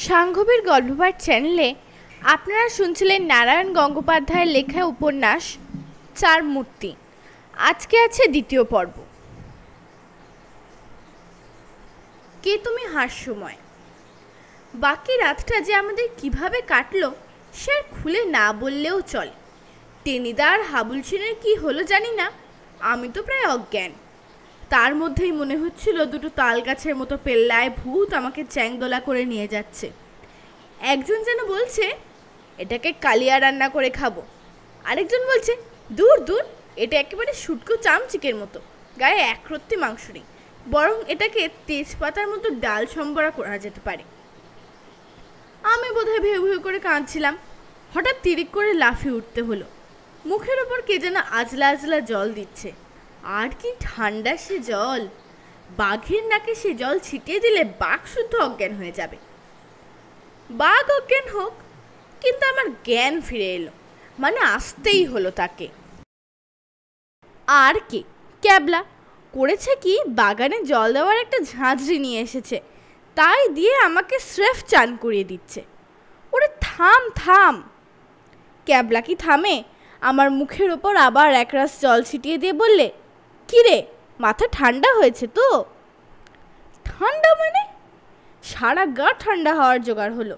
সাংঘবীর গল্পপাঠ চ্যানেলে আপনারা শুনছিলেন নারায়ণ গঙ্গোপাধ্যায়ের লেখা উপন্যাস চার মূর্তি। আজকে আছে দ্বিতীয় পর্ব। কে তুমি হাস্যময়। বাকি রাতটা যে আমাদের কিভাবে কাটলো সে আর খুলে না বললেও চলে। টেনিদা আর হাবুল সেনের কি হলো জানি না, আমি তো প্রায় অজ্ঞান। তার মধ্যেই মনে হচ্ছিল দুটো তাল গাছের মতো পেল্লায় ভূত আমাকে চ্যাংদোলা করে নিয়ে যাচ্ছে। একজন যেন বলছে এটাকে কালিয়া রান্না করে খাবো, আরেকজন বলছে দূর দূর, এটা একেবারে শুটকো চামচিকের মতো, গায়ে একরত্তি মাংস নেই, বরং এটাকে তেজপাতার মতো ডাল সম্বরা করা যেতে পারে। আমি বোধহয় ভেউ ভেউ করে কাঁদছিলাম। হঠাৎ তিরিক করে লাফিয়ে উঠতে হলো। মুখের ওপর কে যেন আজলা আজলা জল দিচ্ছে। আর কি ঠান্ডা সে জল! বাঘের নাকে সে জল ছিটিয়ে দিলে বাঘ শুদ্ধ অজ্ঞান হয়ে যাবে। বাঘ অজ্ঞান হোক, কিন্তু আমার জ্ঞান ফিরে এলো, মানে আসতেই হলো তাকে। আর কে? ক্যাবলা করেছে কি, বাগানে জল দেওয়ার একটা ঝাঁঝরি নিয়ে এসেছে, তাই দিয়ে আমাকে স্রেফ চান করিয়ে দিচ্ছে। ওরে থাম থাম! ক্যাবলা কি থামে? আমার মুখের ওপর আবার একরাশ জল ছিটিয়ে দিয়ে বললে, কিরে, মাথা ঠান্ডা হয়েছে তো? ঠান্ডা মানে? সারা গা ঠান্ডা হওয়ার জোগাড় হলো।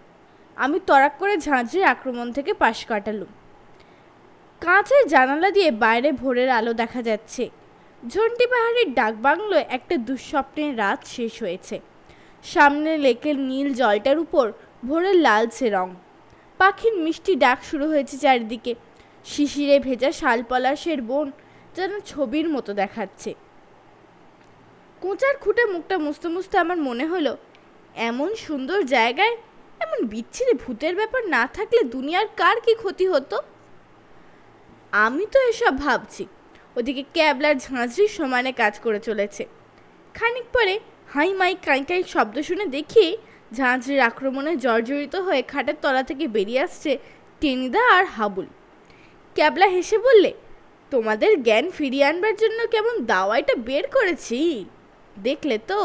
আমি তড়াক করে ঝাঁঝরির আক্রমণ থেকে পাশ কাটালুম। কাঁচের জানালা দিয়ে বাইরে ভোরের আলো দেখা যাচ্ছে। ঝন্টি পাহাড়ির ডাকবাংলোয় একটা দুঃস্বপ্নের রাত শেষ হয়েছে। সামনে লেকের নীল জলটার উপর ভোরের লালচে রং। পাখির মিষ্টি ডাক শুরু হয়েছে চারিদিকে। শিশিরে ভেজা শালপলাশের বন যেন ছবির মতো দেখাচ্ছে। কোঁচার খুঁটে মুখটা মুছতে মুছতে আমার মনে হলো, এমন সুন্দর জায়গায় এমন বিচ্ছিরি ভূতের ব্যাপার না থাকলে দুনিয়ার কার কি ক্ষতি হতো। আমি তো এসব ভাবছি, ওদিকে ক্যাবলার ঝাঁঝরির সমানে কাজ করে চলেছে। খানিক পরে হাই মাই কাই কাই শব্দ শুনে দেখি ঝাঁঝরির আক্রমণে জর্জরিত হয়ে খাটের তলা থেকে বেরিয়ে আসছে টেনিদা আর হাবুল। ক্যাবলা হেসে বললে, তোমাদের জ্ঞান ফিরিয়ে আনবার জন্য কেমন দাওয়াইটা বের করেছি, দেখলে তো?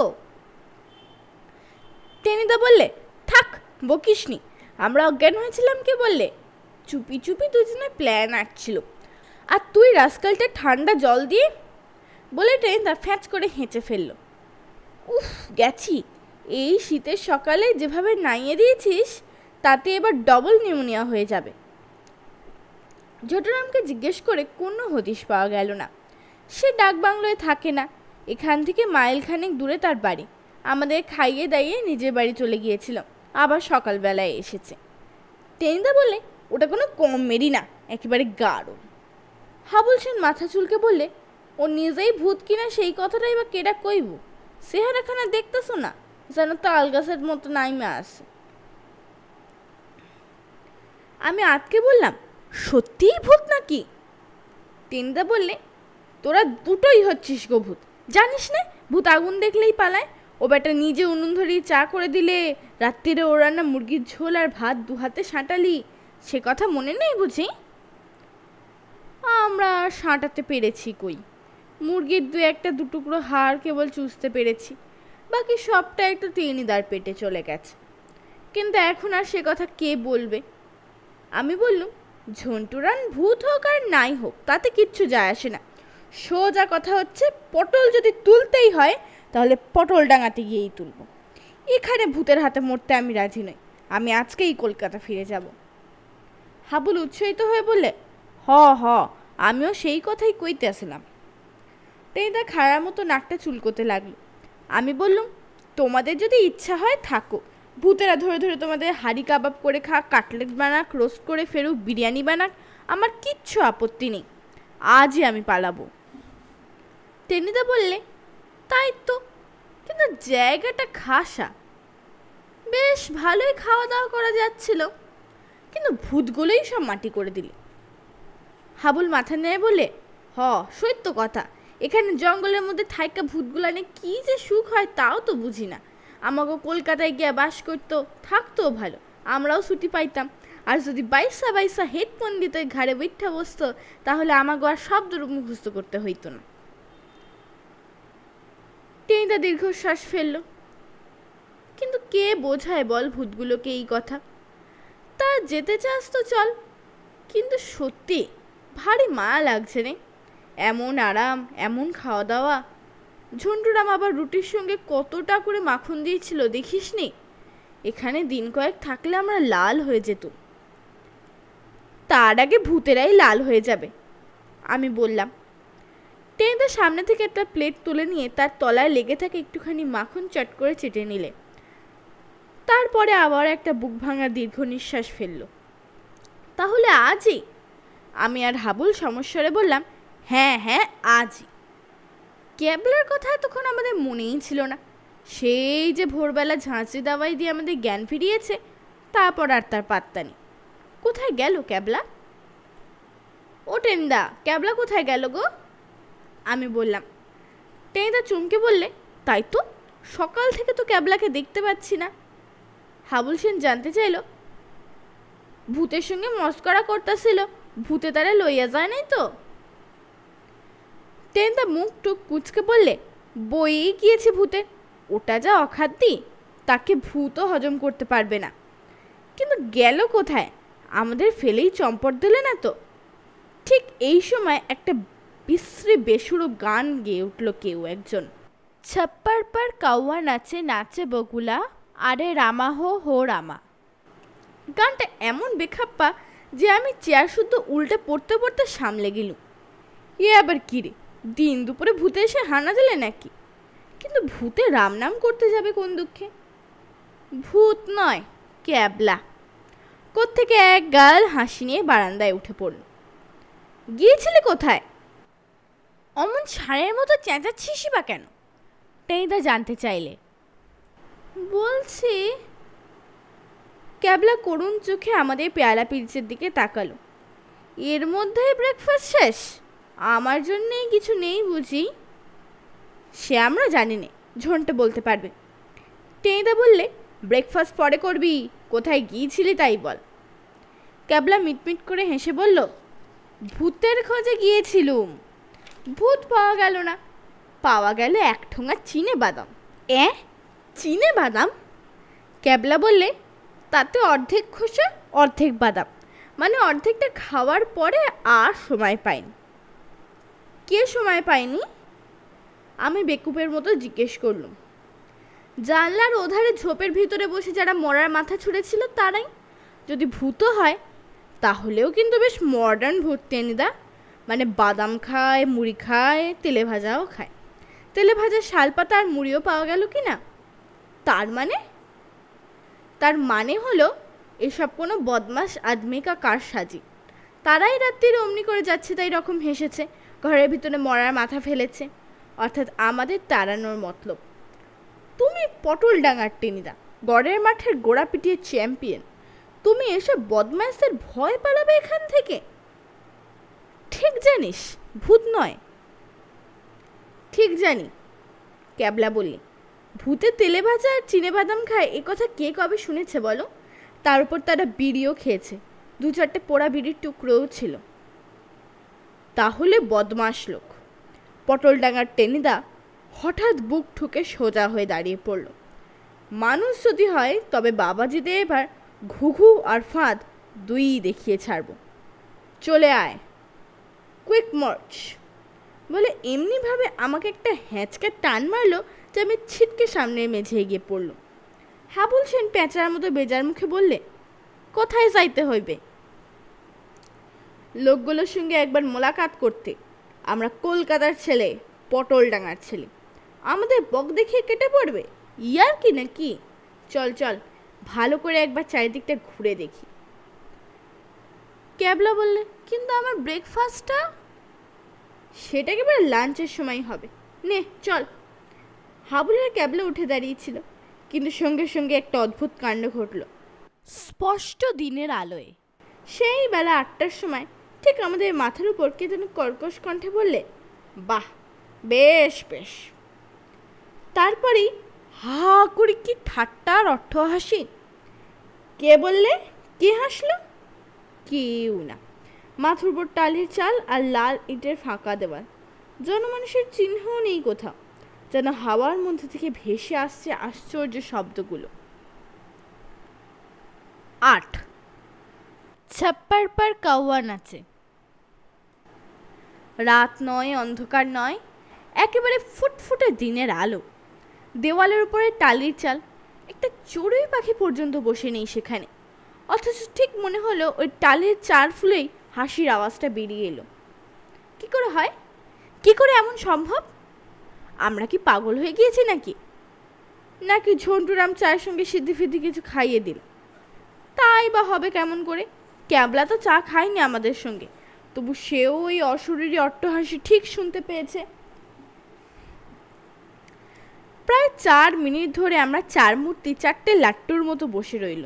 টেনিদা বললে, থাক বকিসনি, আমরা অজ্ঞান হয়েছিলাম কে বললে? চুপি চুপি দুজনে প্ল্যান আঁটছিল, আর তুই রাস্কালটা ঠান্ডা জল দিয়ে। বলে টেনিদা ফ্যাঁচ করে হেঁচে ফেলল। উফ, গেছি! এই শীতের সকালে যেভাবে নাইয়ে দিয়েছিস, তাতে এবার ডবল নিউমোনিয়া হয়ে যাবে। জটরামকে জিজ্ঞেস করে কোনো হদিশ পাওয়া গেল না। সে ডাকবাংলোয় থাকে না, এখান থেকে মাইলখানেক দূরে তার বাড়ি। আমাদের খাইয়ে দাইয়ে নিজের বাড়ি চলে গিয়েছিল, আবার সকালবেলায় এসেছে। টেনিদা বললে, ওটা কোনো কম মেরি না, একেবারে গাঢ়। হাবুল সেন মাথা চুলকে বললে, ও নিজেই ভূত কিনা সেই কথাটাই বা কেডা কইব? চেহারাখানা দেখতেছো না, যেন তাল গাছের মতো নাইমে আসে। আমি আটকে বললাম, সত্যিই ভূত নাকি? টেনিদা বললে, তোরা দুটোই হচ্ছিস গো ভূত, জানিস না ভূত আগুন দেখলেই পালায়। ও বেটা নিজে উনুন ধরিয়ে চা করে দিলে, রাত্রিরে ও রান্না মুরগির ঝোল আর ভাত দু হাতে সাঁটালি, সে কথা মনে নেই বুঝি? আমরা সাঁটাতে পেরেছি কই, মুরগির দু একটা দুটুকরো হাড় কেবল চুষতে পেরেছি, বাকি সবটা একটু টেনিদার পেটে চলে গেছে। কিন্তু এখন আর সে কথা কে বলবে? আমি বললুম, ঝন্টুরান ভূত হোক আর নাই হোক তাতে কিচ্ছু যায় আসে না। সোজা কথা হচ্ছে, পটল যদি তুলতেই হয় তাহলে পটল ডাঙাতে গিয়েই তুলব। এখানে ভূতের হাতে মরতে আমি রাজি নই, আমি আজকেই কলকাতা ফিরে যাব। হাবুল উৎসাহিত হয়ে বললে, হ হ, আমিও সেই কথাই কইতে আসলাম। টেনিদা খাড়ার মতো নাকটা চুলকোতে লাগলো। আমি বললুম, তোমাদের যদি ইচ্ছা হয় থাকো, ভূতেরা ধরে ধরে তোমাদের হাড়ি কাবাব করে খাক, কাটলেট বানাক, রোস্ট করে ফেরুক, বিরিয়ানি বানাক, আমার কিচ্ছু আপত্তি নেই, আজই আমি পালাবো। টেনিদা বললে, তাই তো, কিন্তু জায়গাটা খাসা, বেশ ভালোই খাওয়া দাওয়া করা যাচ্ছিল, কিন্তু ভূতগুলোই সব মাটি করে দিলে। হাবুল মাথা নেড়ে বলে, হ সত্য কথা, এখানে জঙ্গলের মধ্যে থাইকা ভূতগুলানে কি যে সুখ হয় তাও তো বুঝি না। আমাকে কলকাতায় গিয়ে বাস করতো, থাকতো ভালো, আমরাও ছুটি পাইতাম, আর যদি বাইসা বাইসা হেড পণ্ডিতের ঘাড়ে বৈঠা বসতো, তাহলে আমাকে আর শব্দ মুখস্থ করতে হইতো না। টেনিদা দীর্ঘশ্বাস ফেলল। কিন্তু কে বোঝায় বল ভূতগুলোকে এই কথা? তা যেতে চাস তো চল, কিন্তু সত্যি ভারী মায়া লাগছে রে। এমন আরাম, এমন খাওয়া দাওয়া। ঝন্টুরাম আবার রুটির সঙ্গে কতটা করে মাখন দিয়েছিল দেখিস নি? এখানে দিন কয়েক থাকলে আমরা লাল হয়ে যেত। তার আগে ভূতেরাই লাল হয়ে যাবে, আমি বললাম। টেনিদা সামনে থেকে একটা প্লেট তুলে নিয়ে তার তলায় লেগে থাকে একটুখানি মাখন চট করে চেটে নিলে। তারপরে আবার একটা বুক ভাঙা দীর্ঘ নিঃশ্বাস ফেলল। তাহলে আজই? আমি আর হাবুল সমস্যারে বললাম, হ্যাঁ হ্যাঁ আজই। ক্যাবলার কথা তখন আমাদের মনেই ছিল না। সেই যে ভোরবেলা ঝাঁঝরি দাওয়াই দিয়ে আমাদের জ্ঞান ফিরিয়েছে, তারপর আর তার পাত্তা নেই। কোথায় গেল ক্যাবলা? ও টেনিদা, ক্যাবলা কোথায় গেল গো? আমি বললাম। টেনিদা চমকে বললে, তাই তো, সকাল থেকে তো ক্যাবলাকে দেখতে পাচ্ছি না। হাবুল সেন জানতে চাইল, ভূতের সঙ্গে মস্করা করতেছিল, ভূতে তারা লইয়া যায় নাই তো? টেনিদা মুখ টুক কুচকে বললে, বইয়েই গিয়েছে ভূতে। ওটা যা অখাদ্যি, তাকে ভূতও হজম করতে পারবে না। কিন্তু গেল কোথায়? আমাদের ফেলেই চম্পট দিলে না তো? ঠিক এই সময় একটা বিশ্রী বেসুরো গান গেয়ে উঠল কেউ একজন। ছপ্পর পর কাউয়া নাচে নাচে বগুলা, আরে রামা হো হো রামা। গানটা এমন বেখাপ্পা যে আমি চেয়ার শুদ্ধ উল্টে পড়তে পড়তে সামলে গেলুম। এ আবার কি রে, দিন দুপুরে ভূতে এসে হানা দিলে নাকি? কিন্তু ভূতে রাম নাম করতে যাবে কোন দুঃখে? ভূত নয়, ক্যাবলা। কোত্থেকে এক গাল হাসি নিয়ে বারান্দায় উঠে পড়ল। গিয়েছিলে কোথায়? অমন ষাঁড়ের মতো চেঁচাচ্ছিসই বা কেন? টেনিদা জানতে চাইলে। বলছি। ক্যাবলা করুণ চোখে আমাদের পেয়ালা পিরিচের দিকে তাকালো। এর মধ্যেই ব্রেকফাস্ট শেষ? আমার জন্যেই কিছু নেই বুঝি? সে আমরা জানি নে, ঝন্টে বলতে পারবে। টেনিদা বললে, ব্রেকফাস্ট পরে করবি, কোথায় গিয়েছিলি তাই বল। ক্যাবলা মিটমিট করে হেসে বলল, ভূতের খোঁজে গিয়েছিলুম। ভূত পাওয়া গেল না, পাওয়া গেল এক ঠোঙা চিনে বাদাম। চিনে বাদাম? ক্যাবলা বললে, তাতে অর্ধেক খোসা অর্ধেক বাদাম, মানে অর্ধেকটা খাওয়ার পরে আর সময় পাইনি। কে সময় পায়নি? আমি বেকুপের মতো জিজ্ঞেস করলুম। জানলার ওধারে ঝোপের ভিতরে বসে যারা মরার মাথা ছুঁড়েছিল তারাই। যদি ভূত হয় তাহলেও কিন্তু বেশ মডার্ন ভূত টেনিদা। মানে বাদাম খায়, মুড়ি খায়, তেলে ভাজাও খায়। তেলে ভাজা শালপাতা আর মুড়িও পাওয়া গেল কি না? তার মানে হলো এসব কোনো বদমাস আদমি কা কারসাজি। তারাই রাত্রির অমনি করে যাচ্ছে তাই রকম হেসেছে, ঘরের ভিতরে মরার মাথা ফেলেছে, অর্থাৎ আমাদের তাড়ানোর মতলব। তুমি পটল ডাঙার টেনিদা, গড়ের মাঠের গোড়া পিটিয়ে চ্যাম্পিয়ন। তুমি এসব বদমাইশদের ভয় পালাবে এখান থেকে? ঠিক জানিস ভূত নয়? ঠিক জানি, ক্যাবলা বললি। ভূতে তেলে ভাজা আর চিনে বাদাম খায় এ কথা কে কবে শুনেছে বলো? তার উপর তারা বিড়িও খেয়েছে, 2-4টে পোড়া বিড়ির টুকরোও ছিল। তাহলে বদমাস লোক। পটল ডাঙার টেনিদা হঠাৎ বুক ঠুকে সোজা হয়ে দাঁড়িয়ে পড়ল। মানুষ যদি হয় তবে বাবাজিদের এবার ঘুঘু আর ফাঁদ দুই দেখিয়ে ছাড়ব। চলে আয়, কুইক মার্চ বলে এমনিভাবে আমাকে একটা হ্যাঁচকা টান মারলো যে আমি ছিটকে সামনের মেঝে এগিয়ে পড়ল। হাবুল সেন পেঁচার মতো বেজার মুখে বললে, কোথায় যাইতে হইবে? লোকগুলোর সঙ্গে একবার মোলাকাত করতে। আমরা কলকাতার ছেলে, পটল ডাঙার ছেলে। আমাদের বক দেখিয়ে কেটে পড়বে? ইয়ার কি নাকি? চল চল, ভালো করে একবার চারিদিকটা ঘুরে দেখি। ক্যাবলা বললে, কিন্তু আমার ব্রেকফাস্টটা? সেটা একেবারে লাঞ্চের সময় হবে। নে চল। হাবুলের ক্যাবলা উঠে দাঁড়িয়েছিল, কিন্তু সঙ্গে সঙ্গে একটা অদ্ভুত কাণ্ড ঘটল। স্পষ্ট দিনের আলোয় সেই বেলা 8টার সময় ঠিক আমাদের মাথার উপর কে যেন কর্কশ কণ্ঠে বললে, বাহ, বেশ বেশ। তারপরেই হা করে কি ঠাট্টার অর্থ হাসি। কে বললে? কে হাসলো? কেউ না। মাথার উপর টালির চাল আর লাল ইটের ফাঁকা দেওয়াল। জনমানুষের চিহ্নও নেই কোথাও, যেন হাওয়ার মধ্যে থেকে ভেসে আসছে আশ্চর্য শব্দগুলো। 8 ছাপ্পার পার কাউয়া নাচে। রাত নয়, অন্ধকার নয়, একেবারে ফুটফুটে দিনের আলো। দেওয়ালের উপরে টালির চাল, একটা চড়ুই পাখি পর্যন্ত বসে নেই সেখানে, অথচ ঠিক মনে হলো ওই টালের চার ফুলেই হাসির আওয়াজটা বেরিয়ে এলো। কি করে হয়? কি করে এমন সম্ভব? আমরা কি পাগল হয়ে গিয়েছি নাকি ঝন্টুরাম চায়ের সঙ্গে সিদ্ধি ফিদ্ধি কিছু খাইয়ে দিল? তাই বা হবে কেমন করে? ক্যাবলা তো চা খায়নি আমাদের সঙ্গে, তবু সেও ওই অশরীরী অট্টহাসি ঠিক শুনতে পেয়েছে। প্রায় 4 মিনিট ধরে আমরা চার মূর্তি চারটে লাট্টুর মতো বসে রইল।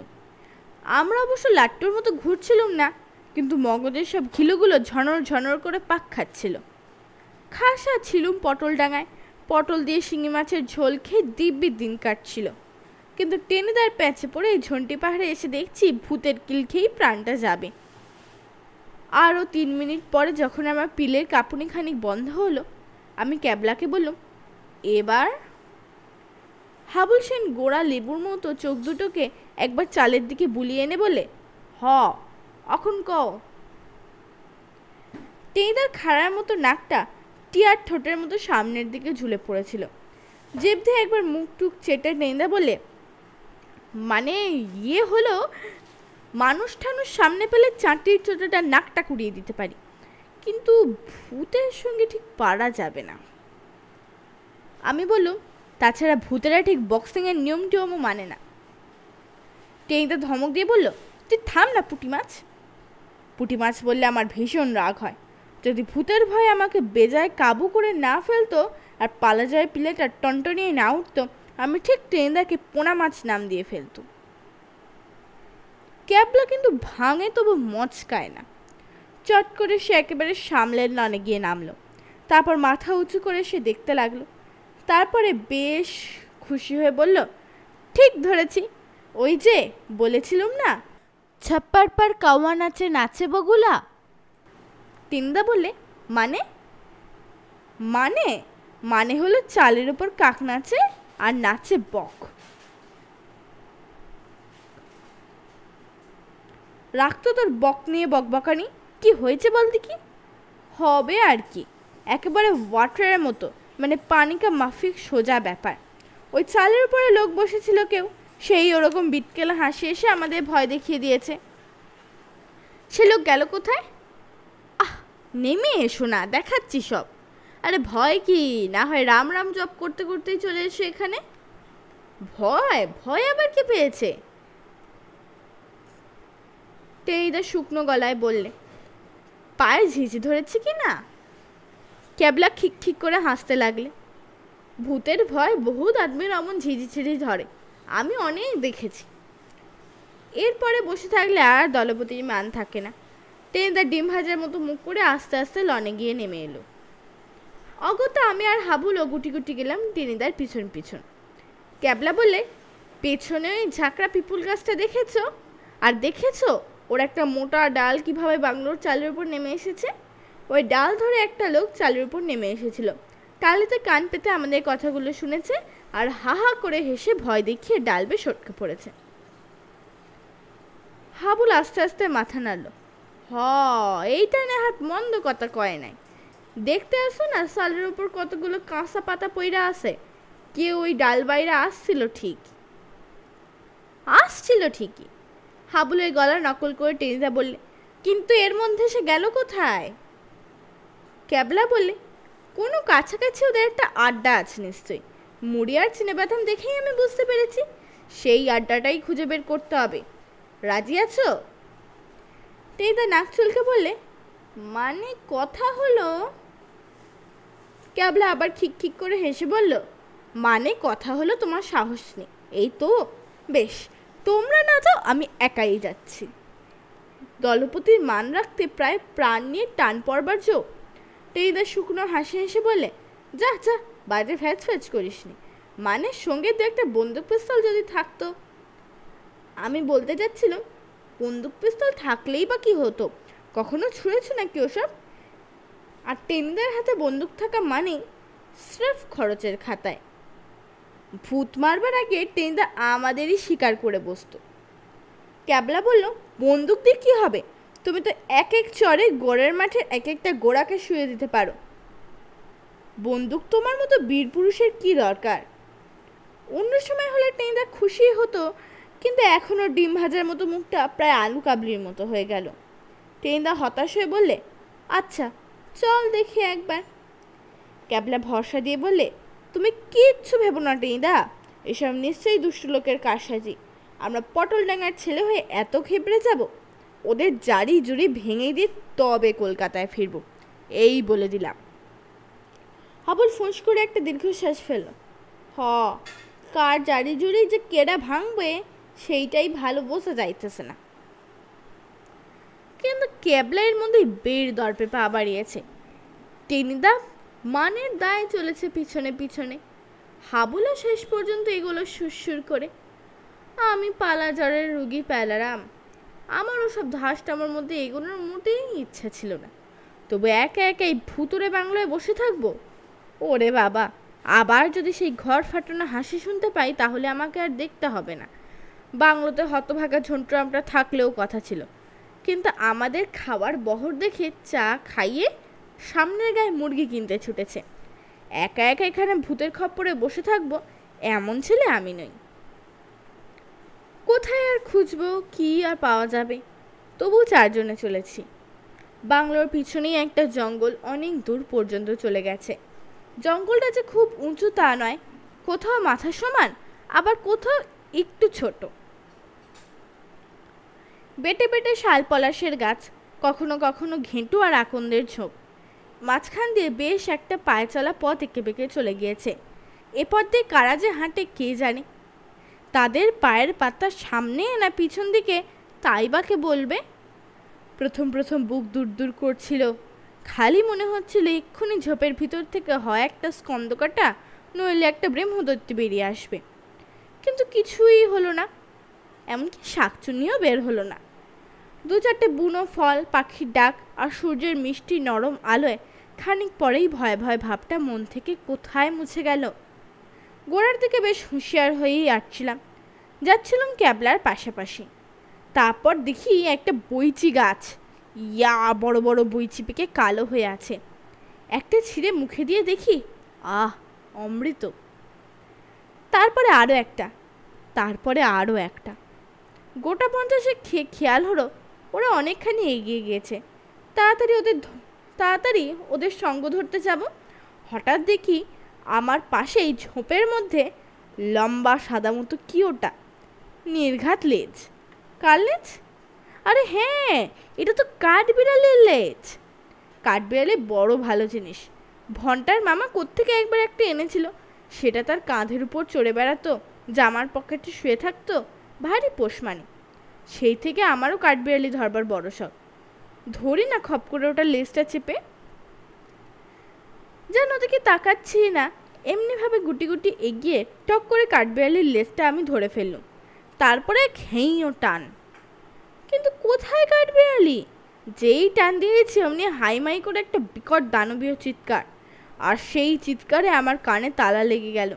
আমরা অবশ্য লাট্টুর মতো ঘুরছিলাম না, কিন্তু মগজের সব ঘিলুগুলো ঝনর ঝনর করে পাক খাচ্ছিল। খাসা ছিলুম পটল ডাঙায়, পটল দিয়ে শিঙি মাছের ঝোল খেয়ে দিব্যি দিন কাটছিল। কিন্তু টেনিদার প্যাঁচে পড়ে এই ঝন্টি পাহাড়ে এসে দেখছি ভূতের কিল খেয়েই প্রাণটা যাবে। আরও 3 মিনিট পরে যখন আমার পিলের কাঁপুনি খানিক বন্ধ হলো, আমি ক্যাবলাকে বললাম, এবার? হাবুল সেন গোড়া লেবুর মতো চোখ দুটোকে একবার চালের দিকে বুলিয়ে এনে বলে, হ অখন কও। টেনিদার খাড়ার মতো নাকটা টিয়ার ঠোঁটের মতো সামনের দিকে ঝুলে পড়েছিল। জেব দিয়ে একবার মুখ টুক চেটে টেনিদা বলে, মানে ইয়ে হলো, মানুষ ঠানুষ সামনে পেলে চাঁটির চোটাটা নাকটা কুড়িয়ে দিতে পারি, কিন্তু ভূতের সঙ্গে ঠিক পারা যাবে না। আমি বললুম, তাছাড়া ভূতেরা ঠিক বক্সিংয়ের নিয়ম টিয়মও মানে না। টেনিদা ধমক দিয়ে বলল, তুই থাম না পুঁটি মাছ। পুঁটি মাছ বললে আমার ভীষণ রাগ হয়। যদি ভূতের ভয় আমাকে বেজায় কাবু করে না ফেলতো আর পালা যায় পিলেটা টনটনিয়ে না উঠতো, আমি ঠিক টেনিদাকে পোনা মাছ নাম দিয়ে ফেলতো। ক্যাবলা কিন্তু ভাঙে, তবু মচকায় না। চট করে সে একেবারে সামলের লনে গিয়ে নামলো। তারপর মাথা উঁচু করে সে দেখতে লাগলো। তারপরে বেশ খুশি হয়ে বলল, ঠিক ধরেছি, ওই যে বলেছিলুম না, ছাপ্পার পার কাউয়া নাচে নাচে বগুলা। টেনিদা বললে, মানে? মানে মানে হলো চালের উপর কাক নাচে আর নাচে বক। রাখতো তোর বক নিয়ে বকবকানি। কি হয়েছে বল দেখি? হবে আর কি, একেবারে ওয়াটারের মতো, মানে পানিকা মাফিক সোজা ব্যাপার। ওই চালের উপরে লোক বসেছিল কেউ, সেই ওরকম বিটকেলা হাসি এসে আমাদের ভয় দেখিয়ে দিয়েছে। সে লোক গেল কোথায়? আহ, নেমে এসো না, দেখাচ্ছি সব। আরে ভয় কি, না হয় রাম রাম জপ করতে করতেই চলে এসো এখানে। ভয় ভয় আবার কি পেয়েছে? টেনিদা শুকনো গলায় বললে, পায়ে ঝিঝি ধরেছে কি না? ক্যাবলা খিক খিক করে হাসতে লাগলে। ভূতের ভয় বহুত আদমির অমন ঝিঝি ছিড়ি ধরে, আমি অনেক দেখেছি। এরপরে বসে থাকলে আর দলপতির মান থাকে না। টেনিদা ডিম ভাজার মতো মুখ করে আস্তে আস্তে লনে গিয়ে নেমে এলো। অগত্যা আমি আর হাবুল ও গুটি গুটি গেলাম টেনিদার পিছন পিছন। ক্যাবলা বললে, পেছনে ওই ঝাঁকড়া পিপুল গাছটা দেখেছো? আর দেখেছো ওর একটা মোটা ডাল কিভাবে বাংলোর চালের উপর নেমে এসেছে? ওই ডাল ধরে একটা লোক চালের উপর নেমে এসেছিল। টালিতে কান পেতে আমাদের কথাগুলো শুনেছে আর হা হা করে হেসে ভয় দেখিয়ে ডাল বেয়ে সটকে পড়েছে। হাবুল আস্তে আস্তে মাথা নাড়ল। এইটা নেহাত মন্দ কথা কয় নাই। দেখতে আসো না, চালের উপর কতগুলো কাঁচা পাতা পইরা আছে। কেউ ওই ডাল বাইরে আসছিল ঠিকই। হাবুলের গলা নকল করে টেনিদা বললে, কিন্তু এর মধ্যে সে গেল কোথায়? ক্যাবলা বললে, কোনো কাছাকাছি ওদের একটা আড্ডা আছে নিশ্চয়ই। মুড়ি আর চিনেবাদাম দেখেই আমি বুঝতে পেরেছি। সেই আড্ডাটাই খুঁজে বের করতে হবে। রাজি আছো? টেনিদা নাক চুলকে বললে, মানে কথা হলো। ক্যাবলা আবার খিক খিক করে হেসে বলল, মানে কথা হলো তোমার সাহস নেই, এই তো। বেশ, তোমরা না যাও, আমি একাই যাচ্ছি। দলপতির মান রাখতে প্রায় প্রাণ নিয়ে টান পড়বার জো। টেনিদা শুকনো হাসি হেসে বলে, যা যা, বাজে ফ্যাচ ফ্যাচ করিস নি। মানে সঙ্গে দু একটা বন্দুক পিস্তল যদি থাকতো। আমি বলতে যাচ্ছিলাম, বন্দুক পিস্তল থাকলেই বা কি হতো? কখনো ছুঁড়েছ নাকি ওসব? আর টেনিদার হাতে বন্দুক থাকা মানে স্রেফ খরচের খাতায়। ভূত মারবার আগে টেনিদা আমাদেরই শিকার করে বসতো। ক্যাবলা বলল, বন্দুক দিয়ে কী হবে? তুমি তো এক এক চরে গোড়ের মাঠে এক একটা গোড়াকে শুয়ে দিতে পারো। বন্দুক তোমার মতো বীর পুরুষের কি দরকার? অন্য সময় হলে টেনিদা খুশি হতো, কিন্তু এখনও ডিম ভাজার মতো মুখটা প্রায় আলু কাবলির মতো হয়ে গেল। টেনিদা হতাশ হয়ে বললে, আচ্ছা চল দেখি একবার। ক্যাবলা ভরসা দিয়ে বললে, তুমি কিচ্ছু ভেবো না টেনিদা, এসব নিশ্চয়ই দুষ্টু লোকের কারসাজি। আমরা পটলডাঙ্গার ছেলে হয়ে এত খেপড়ে যাব? ওদের জারি জুড়ি ভেঙে দিয়ে তবে কলকাতায় ফিরব, এই বলে দিলাম। হাবুল ফুঁস করে একটা দীর্ঘশ্বাস ফেলল। কার জারি জুড়ি যে কেডা ভাঙবে সেইটাই ভালো বোঝা যাইতেছে না। কিন্তু ক্যাবলাইয়ের মধ্যেই বের দর্পে পা বাড়িয়েছে। টেনিদা মানের দায়ে চলেছে পিছনে পিছনে। হাবুলা শেষ পর্যন্ত এগুলো সুরসুর করে, আমি পালা জ্বরের রুগী প্যালারাম, আমার ওসব ধাসটামার মধ্যে এগোনোর মোটেই ইচ্ছা ছিল না। তবু একা একা এই ভুতুরে বাংলায় বসে থাকবো? ওরে বাবা, আবার যদি সেই ঘর ফাটানো হাসি শুনতে পাই তাহলে আমাকে আর দেখতে হবে না। বাংলোতে হতভাগা ঝন্টু আমরা থাকলেও কথা ছিল, কিন্তু আমাদের খাওয়ার বহর দেখে চা খাইয়ে সামনের গায়ে মুরগি কিনতে ছুটেছে। একা একা এখানে ভূতের খপ্পরে বসে থাকবো এমন ছেলে আমি নই। কোথায় আর খুঁজবো, কি আর পাওয়া যাবে? তবু চারজনে চলেছি। বাংলোর পিছনেই একটা জঙ্গল অনেক দূর পর্যন্ত চলে গেছে। জঙ্গলটা যে খুব উঁচু তা নয়, কোথাও মাথা সমান, আবার কোথাও একটু ছোট। বেটে বেটে শাল পলাশের গাছ, কখনো কখনো ঘেঁটু আর আকন্দের ঝোপ। মাঝখান দিয়ে বেশ একটা পায়ে চলা পথ এঁকে বেঁকে চলে গিয়েছে। এ পথ দিয়ে কারা যে হাঁটে কে জানে। তাদের পায়ের পাতা সামনে না পিছন দিকে তাই বাকে বলবে। প্রথম প্রথম বুক দূর দূর করছিল, খালি মনে হচ্ছিল এক্ষুনি ঝোপের ভিতর থেকে হয় একটা স্কন্দকাটা নইলে একটা ব্রহ্মদত্তি বেরিয়ে আসবে। কিন্তু কিছুই হলো না, এমনকি শাকচুনিও বের হলো না। দু চারটে বুনো ফল, পাখির ডাক আর সূর্যের মিষ্টি নরম আলোয় খানিক পরেই ভয় ভয় ভাবটা মন থেকে কোথায় মুছে গেল। গোড়ার দিকে বেশ হুঁশিয়ার হয়েই যাচ্ছিলাম ক্যাবলার পাশাপাশি। তারপর দেখি একটা বইচি গাছ, ইয়া বড় বড় বইচি পেকে কালো হয়ে আছে। একটা ছিঁড়ে মুখে দিয়ে দেখি, আহ অমৃত। তারপরে আরও একটা, তারপরে আরও একটা। গোটা 50 খেয়াল হলো ওরা অনেকখানি এগিয়ে গিয়েছে। তাড়াতাড়ি ওদের সঙ্গ ধরতে যাব, হঠাৎ দেখি আমার পাশেই ঝোপের মধ্যে লম্বা সাদা মতো কি ওটা, নির্ঘাত লেজ। কার লেজ? আরে হ্যাঁ, এটা তো কাঠবিড়ালের লেজ। কাঠবিড়ালে বড় ভালো জিনিস। ভন্টার মামা কোত্থেকে একবার একটা এনেছিল, সেটা তার কাঁধের উপর চড়ে বেড়াতো, জামার পকেটে শুয়ে থাকতো, ভারী পোষমানি। সেই থেকে আমারও কাঠবিড়ালি ধরবার বড় শখ। ধরি না খপ করে ওটা লেজটা চেপে। যেন ওদিকে তাকাচ্ছি না, এমনিভাবে গুটি গুটি এগিয়ে টক করে কাঠবিড়ালির লেজটা আমি ধরে ফেললুম। তারপরে ঘেঁইও টান। কিন্তু কোথায় কাঠবিড়ালি? যেই টান দিয়েছি অমনি হাইমাই করে একটা বিকট দানবীয় চিৎকার, আর সেই চিৎকারে আমার কানে তালা লেগে গেল।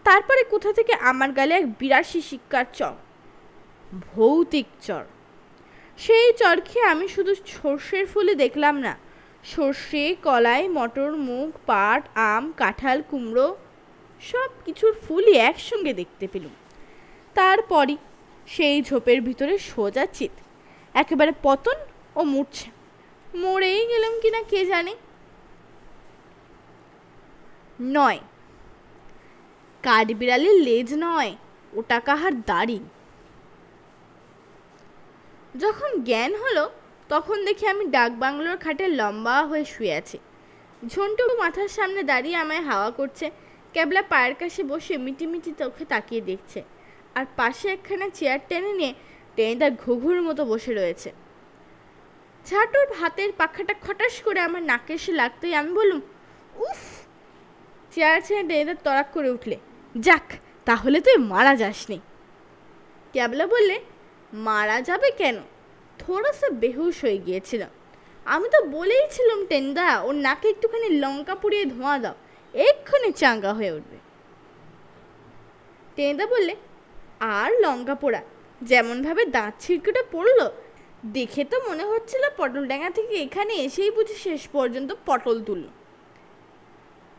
তারপরে কোথা থেকে আমার গালে এক বিরাশি শিক্ষার চর, ভৌতিক চর। সেই চর খেয়ে আমি শুধু সর্ষের ফুলে দেখলাম না, সর্ষে, কলাই, মটর, মুগ, পাট, আম, কাঁঠাল, কুমড়ো সব কিছুর ফুলই একসঙ্গে দেখতে পেলুম। তারপরই সেই ঝোপের ভিতরে সোজা চিত, একেবারে পতন ও মূর্ছা। মরেই গেলাম কিনা কে জানে। নয়, কাঠবিড়ালির লেজ নয়, ওটা কাহার দাড়ি। যখন জ্ঞান হলো তখন দেখি আমি ডাক বাংলোর খাটে লম্বা হয়ে শুয়ে আছি। ঝন্টু মাথার সামনে দাঁড়িয়ে আমায় হাওয়া করছে। ক্যাবলা পায়ের কাছে বসে মিটিমিটি চোখে তাকিয়ে দেখছে, আর পাশে একখানা চেয়ার টেনে নিয়ে টেনিদা ঘুঘুর মতো বসে রয়েছে। ঝাঁটুর হাতের পাখাটা খটাস করে আমার নাকে এসে লাগতেই আমি বললুম, উফ। চেয়ার ছেড়ে টেনিদা তড়াক করে উঠলে, যাক তাহলে তুই মারা যাসনি। ক্যাবলা বললে, মারা যাবে কেন, থোড়াসা বেহুশ হয়ে গিয়েছিল। আমি তো বলেইছিলাম টেনিদা ওর নাকে একটুখানি লঙ্কা পুড়িয়ে ধোঁয়া দাও, এক্ষুনি চাঙ্গা হয়ে উঠবে। টেনিদা বললে, আর লঙ্কা পোড়া, যেমনভাবে দাঁত ছিটকেটে পড়লো, দেখে তো মনে হচ্ছিল পটলডাঙ্গা থেকে এখানে এসেই বুঝি শেষ পর্যন্ত পটল তুলল।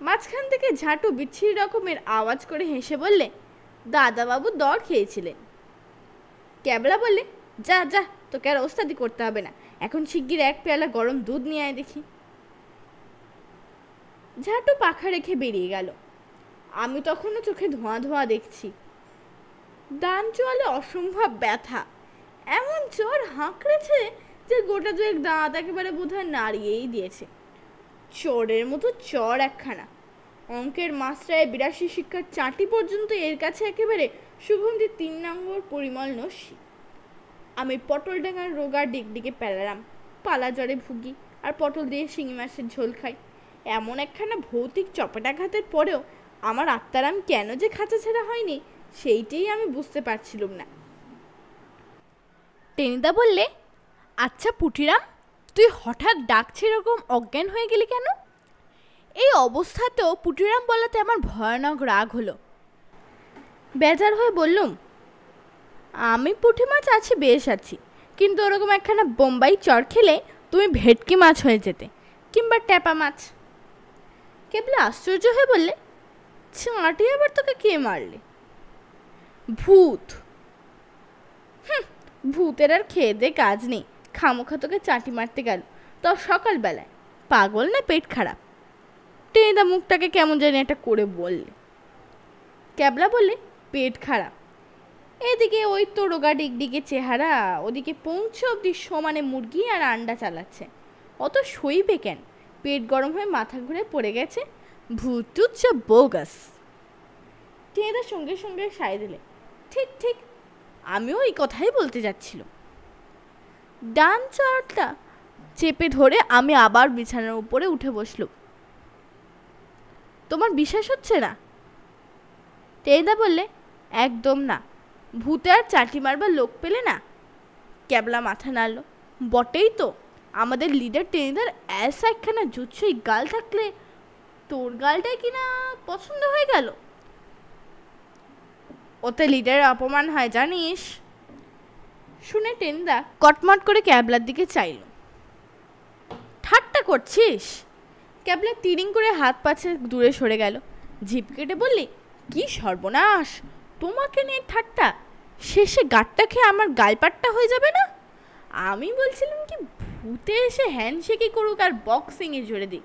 মাঝখান থেকে ঝাঁটু বিচ্ছিরি রকমের আওয়াজ করে হেসে বললে, দাদাবাবু দর খেয়েছিলেন। ক্যাবলা বললে, যা যা, তোকে আর ওস্তাদি করতে হবে না, এখন শিগগির এক পেয়ালা গরম দুধ নিয়ে আয় দেখি। ঝাঁটু পাখা রেখে বেরিয়ে গেল। আমি তখনও চোখে ধোঁয়া ধোঁয়া দেখছি। ডান চোয়ালে অসম্ভব ব্যথা, এমন চর হাঁকড়েছে যে গোটা দুয়েক দাঁত একেবারে বোধহয় নাড়িয়েই দিয়েছে। চরের মতো চর একখানা। অঙ্কের মাস্টারের 82 শিক্ষার চাঁটি পর্যন্ত এর কাছে একেবারে সুগন্ধি 3 নম্বর পরিমল নস্যি। আমি পটলডাঙ্গার রোগা ডিগডিগে প্যালারাম, পালা জ্বরে ভুগি আর পটল দিয়ে শিঙি মাছের ঝোল খাই। এমন একখানা ভৌতিক চপেটাঘাতের পরেও আমার আত্মারাম কেন যে খাঁচা ছেঁড়া হয়নি সেইটাই আমি বুঝতে পারছিলাম না। টেনিদা বললে, আচ্ছা পুটিরাম, তুই হঠাৎ ডাকছে এরকম অজ্ঞান হয়ে গেলি কেন? এই অবস্থাতেও পুটিরাম বলাতে আমার ভয়ানক রাগ হলো। বেজার হয়ে বললুম, আমি পুঁটি মাছ আছি, বেশ আছি, কিন্তু ওরকম একখানা বোম্বাই চর খেলে তুমি ভেটকি মাছ হয়ে যেতে, কিংবা ট্যাপা মাছ। কেবল আশ্চর্য হয়ে বললে, চাঁটি আবার তোকে কে মারলে? ভূত। ভূতের আর খেয়ে দে কাজ নেই, খামোখা তোকে চাঁটি মারতে গেল, তাও সকালবেলায়। পাগল না পেট খারাপ? টেনিদা মুখটাকে কেমন জানি একটা করে বললে। ক্যাবলা বললে, পেট খারাপ? এদিকে ওই তো রোগা ডিগডিগে চেহারা, ওদিকে পৌঁছে অব্দি সমানে মুরগি আর আন্ডা চালাচ্ছে, অত সইবে কেন? পেট গরম হয়ে মাথা ঘুরে পড়ে গেছে, ভূত টুত সব বোগাস। টেনিদা সঙ্গে সঙ্গে সায় দিলে, ঠিক ঠিক, আমিও এই কথাই বলতে যাচ্ছিল। ডান চরটা চেপে ধরে আমি আবার বিছানার উপরে উঠে বসলুম। তোমার বিশ্বাস হচ্ছে না? টেনিদা বললে, একদম না, ভূতে আর চাটি মারবার লোক পেলে না। ক্যাবলা মাথা নাড়ল, বটেই তো, আমাদের লিডার টেনিদার এসা একখানা জুৎসই গাল থাকলে তোর গালটাই কিনা পছন্দ হয়ে গেল। ওতে লিডারের অপমান হয় জানিস। শুনে টেনিদা কটমট করে ক্যাবলার দিকে চাইল। ঠাট্টা করছিস? ক্যাবলা তিরিং করে হাত পাছে দূরে সরে গেল। জিভ কেটে বললি, কি সর্বনাশ, তোমাকে নিয়ে ঠাট্টা? শেষে গাট্টা খেয়ে আমার গালপাট্টা হয়ে যাবে না? আমি বলছিলাম কি, ভূতে এসে হ্যান্ডশেকই করুক আর বক্সিংয়ে জোরে দিক,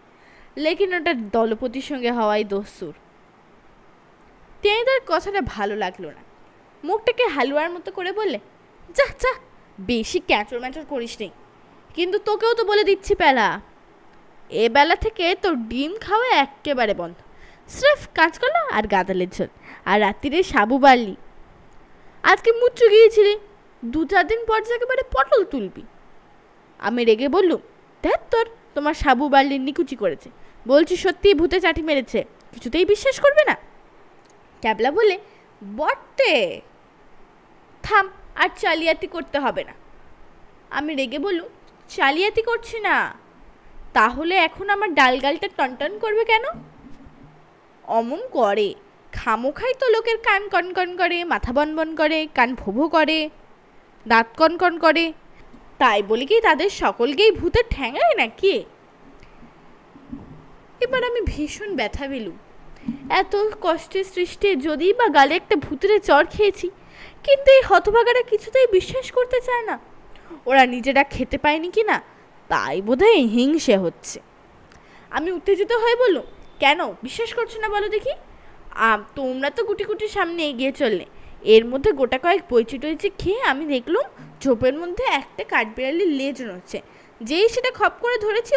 লেকিন ওটা দলপতির সঙ্গে হওয়াই দস্তুর। টেনিদার কথাটা ভালো লাগলো না, মুখটাকে হালুয়ার মতো করে বললে, যা যা, বেশি ক্যাচর ম্যাচর করিস নি, কিন্তু তোকেও তো বলে দিচ্ছি পেলা, এ বেলা থেকে তোর ডিম খাওয়া একেবারে বন্ধ, স্রেফ কাঁচকলা আর গাঁদালের ঝোল, আর রাত্রিরে সাবু বাড়লি। আজকে মুচ্ছু গিয়েছিলি, 2-4 দিন পর যে একেবারে পটল তুলবি। আমি রেগে বললুম, দেখ তোর, তোমার সাবু বার্লির নিকুচি করেছে, বলছি সত্যিই ভূতে চাটি মেরেছে, কিছুতেই বিশ্বাস করবে না। ক্যাবলা বলে, বটে, থাম, আর চালিয়াতি করতে হবে না। আমি রেগে বললুম, চালিয়াতি করছি না, তাহলে এখন আমার ডালগালটা টনটন করবে কেন? অমন করে, খামোখাই তো লোকের কান কনকন করে, মাথা বনবন করে, কান ভোভো করে, দাঁত কনকন করে, তাই বলি কি তাদের সকলকেই ভূতের ঠ্যাঙায় নাকি? এবার আমি ভীষণ ব্যথা পেলুম। এত কষ্টে সৃষ্টে যদি বা গালে একটা ভূতের চর খেয়েছি, কিন্তু এই হতভাগারা কিছুতেই বিশ্বাস করতে চায় না। ওরা নিজেরা খেতে পায়নি কি না, তাই বোধহয় হিংসে হচ্ছে। আমি উত্তেজিত হয়ে বললুম, কেন বিশ্বাস করছো না বলো দেখি? তোমরা তো গুটি গুটি সামনে এগিয়ে চললে, এর মধ্যে গোটা কয়েক বইচি টইচি খেয়ে আমি দেখলুম ঝোপের মধ্যে একটা কাঠবিড়ালির লেজ নড়ছে, যেই সেটা খপ করে ধরেছি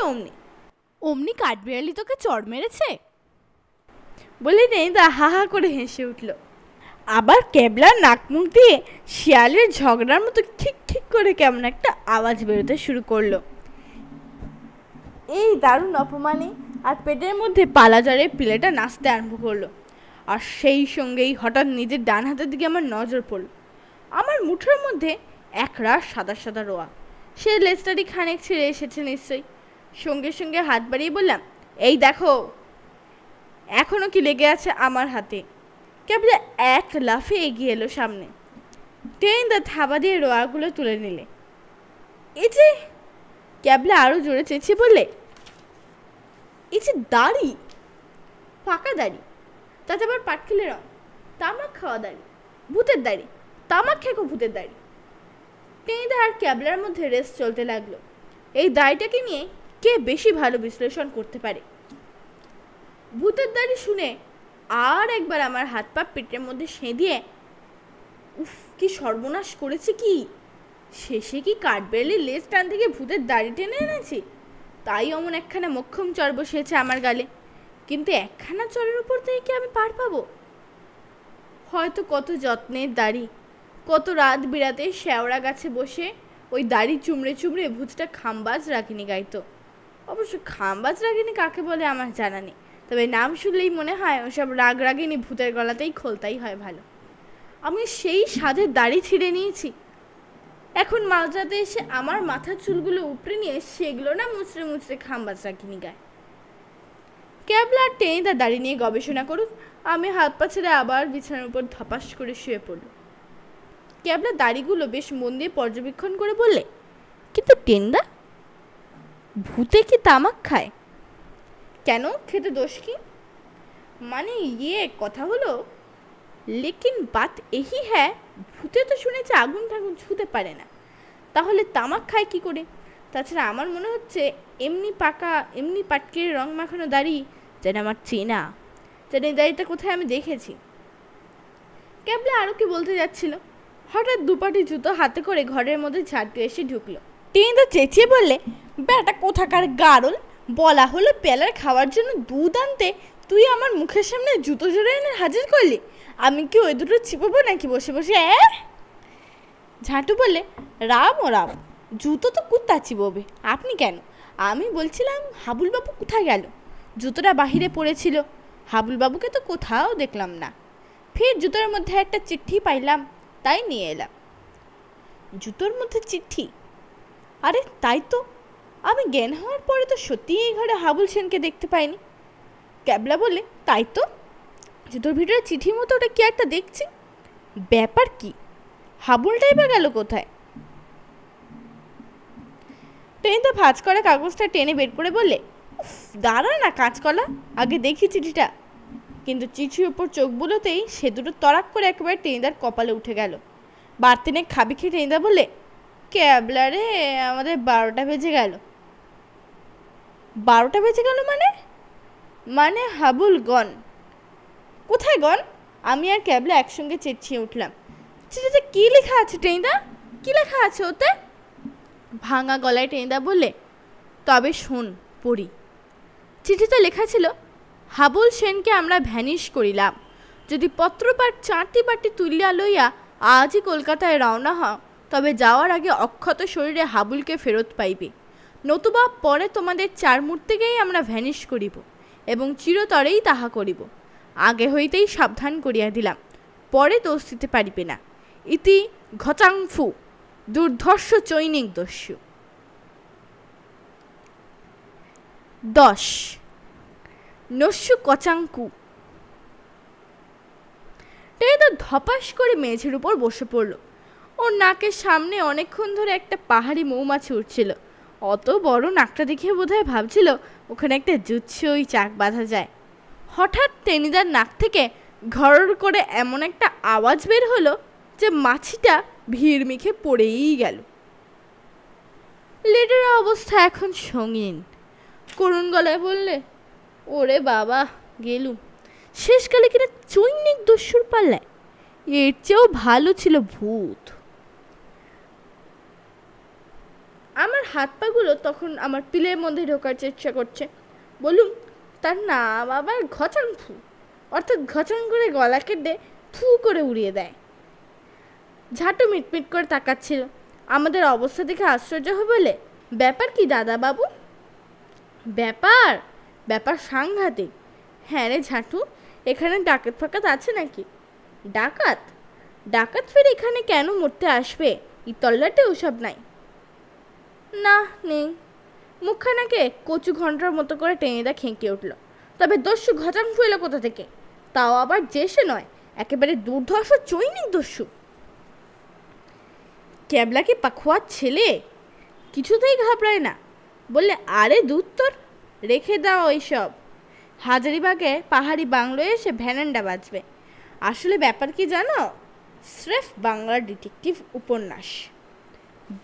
অমনি কাঠবিড়ালি তোকে চড় মেরেছে বলে টেনিদা হা হা করে হেসে উঠল। আবার ক্যাবলার নাক মুখ দিয়ে শিয়ালের ঝগড়ার মতো খিক খিক করে কেমন একটা আওয়াজ বেরোতে শুরু করলো। এই দারুণ অপমানে আর পেটের মধ্যে পালাজারের পিলেটা নাচতে আরম্ভ করলো। আর সেই সঙ্গেই হঠাৎ নিজের ডান হাতের দিকে আমার নজর পড়ল। আমার মুঠোর মধ্যে এক রাশ সাদা সাদা রোয়া, সে লেজটারি খানিক ছিঁড়ে এসেছে নিশ্চয়ই। সঙ্গে সঙ্গে হাত বাড়িয়ে বললাম, এই দেখো, এখনো কি লেগে আছে আমার হাতে? কেবল এক লাফে এগিয়ে এলো সামনে। টেনিদা থাবা দিয়ে রোয়াগুলো তুলে নিলে। এই যে, ক্যাবলা আরো জোরে চেঁচিয়ে বললে, এই যে দাড়ি, ফাঁকা দাড়ি, তাতে আবার পাটকেলের রং, তামাক খাওয়া দাড়ি, ভূতের দাড়ি, তামাক খেকো ভূতের দাড়ি। টেনিদা আর ক্যাবলার মধ্যে রেস চলতে লাগলো, এই দাড়িটাকে নিয়ে কে বেশি ভালো বিশ্লেষণ করতে পারে। ভূতের দাড়ি শুনে আর একবার আমার হাত পা পেটের মধ্যে সেঁধিয়ে, উফ কি সর্বনাশ করেছে কি, শেষে কি কাঠবেড়ালির লেজ টান থেকে ভূতের দাড়ি টেনে এনেছি, তাই অমন একখানা মোক্ষম চর বসিয়েছে আমার গালে। কিন্তু একখানা চরের উপর থেকে কি আমি পার পাবো? হয়তো কত যত্নের দাড়ি, কত রাত বিরাতে শেওড়া গাছে বসে ওই দাড়ি চুমড়ে চুমড়ে ভূতটা খামবাজ রাগিনী গাইতো। অবশ্য খামবাজ রাগিনী কাকে বলে আমার জানা নেই, তবে নাম শুনলেই মনে হয় ওসব রাগ রাগিনী ভূতের গলাতেই খোলতাই হয় ভালো। আমি সেই সাধের দাড়ি ছিঁড়ে নিয়েছি, এখন মাঝরাতে এসে আমার মাথার চুলগুলো উপড়ে নিয়ে সেগুলো না মুচড়ে মুচড়ে খামবাজ রাগিনী গায়। ক্যাবলা আর টেনিদা দাড়ি নিয়ে গবেষণা করুক, আমি হাত পা ছেড়ে আবার বিছানার উপর ধপাস করে শুয়ে পড়ল। ক্যাবলা দাড়িগুলো বেশ মন দিয়ে পর্যবেক্ষণ করে বললে, কিন্তু টেনিদা, ভূতে কি তামাক খায়? কেন, খেতে দোষ কি? মানে কথা হলো, লেকিন বাত এই হ্যাঁ, ভূতে তো শুনেছে আগুন ঠাগুন ছুঁতে পারে না, তাহলে তামাক খায় কি করে? তাছাড়া আমার মনে হচ্ছে এমনি পাকা, এমনি পাটকের রং মাখানো দাড়ি যেন আমার চেনা, যেন এই দাড়িটা কোথায় আমি দেখেছি। ক্যাবলা আরও কি বলতে যাচ্ছিল, হঠাৎ দুপাটি জুতো হাতে করে ঘরের মধ্যে ঝাঁটু এসে ঢুকলো। টেনিদা চেঁচিয়ে বললে, বেটা কোথাকার গারল, বলা হলো পেলার খাওয়ার জন্য দুধ আনতে, তুই আমার মুখের সামনে জুতো জোড়ে এনে হাজির করলি, আমি কি ওই দুটো চিপবো নাকি বসে বসে? ঝাঁটু বললে, রাম ও রাম, জুতো তো কুত্তা চিববে, আপনি কেন? আমি বলছিলাম হাবুলবাবু কোথায় গেল? জুতোটা বাহিরে পড়েছিল, হাবুলবাবুকে তো কোথাও দেখলাম না, ফের জুতোর মধ্যে একটা চিঠি পাইলাম, তাই নিয়ে এলাম। জুতোর মধ্যে চিঠি? আরে তাই তো, আমি জ্ঞান হওয়ার পরে তো সত্যিই এই ঘরে হাবুল সেনকে দেখতে পাইনি। ক্যাবলা বলে, তাই তো, জুতোর ভিতরে চিঠির মতো ওটা কি একটা দেখছি, ব্যাপার কি? হাবুলটাই বা গেল কোথায়? টেনিদা ভাঁজ করা কাগজটা টেনে বের করে বললে, দাঁড়া না কাঁচকলা, আগে দেখি চিঠিটা। কিন্তু চিঠির উপর চোখ বুলোতেই সে দুটো তরাক করে একেবারে টেনিদার কপালে উঠে গেল। বাড়তিনে খাবি খেয়ে টেনিদা বললে, ক্যাবলা রে, আমাদের 12টা বেজে গেল। 12টা বেজে গেল মানে? মানে হাবুল গন। কোথায় গন? আমি আর ক্যাবলা একসঙ্গে চেঁচিয়ে উঠলাম। চিঠিতে কি লেখা আছে টেনিদা, কি লেখা আছে ওতে? ভাঙা গলায় টেনিদা বললে, তবে শোন পড়ি। চিঠিতে লেখা ছিল, হাবুল সেনকে আমরা ভ্যানিশ করিলাম, যদি পত্রপাঠ চারটি বাটি তুলিয়া লইয়া আজই কলকাতায় রওনা হও, তবে যাওয়ার আগে অক্ষত শরীরে হাবুলকে ফেরত পাইবে, নতুবা পরে তোমাদের 4 মূর্তিকেই আমরা ভ্যানিশ করিব এবং চিরতরেই তাহা করিব। আগে হইতেই সাবধান করিয়া দিলাম, পরে দোষ দিতে পারিবে না। ইতি ঘচাংফু, দুর্ধর্ষ চৈনিক দস্যু। 10 নস্যু কচাঙ্কু। টেনিদা ধপাস করে মেঝের উপর বসে পড়ল। ওর নাকের সামনে অনেকক্ষণ ধরে একটা পাহাড়ি মৌমাছি উঠছিল। অত বড় নাকটা দেখে বোধহয় ভাবছিল ওখানে একটা জুৎসই চাক বাঁধা যায়। হঠাৎ টেনিদার নাক থেকে ঘর করে এমন একটা আওয়াজ বের হলো যে মাছিটা ভিড় মেখে পড়েই গেল। লেডের অবস্থা এখন সঙ্গীন। করুণ গলায় বললে, ওরে বাবা গেলুম, শেষকালে কিনা চৈনিক দস্যুর পাল্লায়, এর চেয়েও ভালো ছিল ভূত। আমার হাত পাগুলো তখন আমার পিলের মধ্যে ঢোকার চেষ্টা করছে। বলুন, তার নাম আবার ঘচাংফু, অর্থাৎ ঘচাং করে গলা কেটে ফু করে উড়িয়ে দেয়। ঝাঁটু মিটমিট করে তাকাচ্ছিল। আমাদের অবস্থা দেখে আশ্চর্য হয়ে বলে, ব্যাপার কি দাদা বাবু? ব্যাপার ব্যাপার সাংঘাতিক। হ্যাঁ রে ঝাঁটু, এখানে ডাকাত ফাকাত আছে নাকি? ডাকাত? ডাকাত ফের এখানে কেন মরতে আসবে? এই তল্লাটে ওসব নাই। না নেই। মুখখানাকে কচু ঘন্টার মতো করে টেনিদা খেঁকে উঠল। তবে দস্যু ঘচাংফু এলো কোথা থেকে? তাও আবার যে সে নয়, একেবারে দুর্ধর্ষ চৈনিক দস্যু। ক্যাবলা কি পাখোয়ার ছেলে, কিছুতেই ঘাবড়ায় না। বললে, আরে দূর তোর, রেখে দাও ওইসব। হাজারিবাগে পাহাড়ি বাংলোয় এসে ভ্যানান্ডা বাজবে। আসলে ব্যাপার কি জানো, স্রেফ বাংলা ডিটেকটিভ উপন্যাস।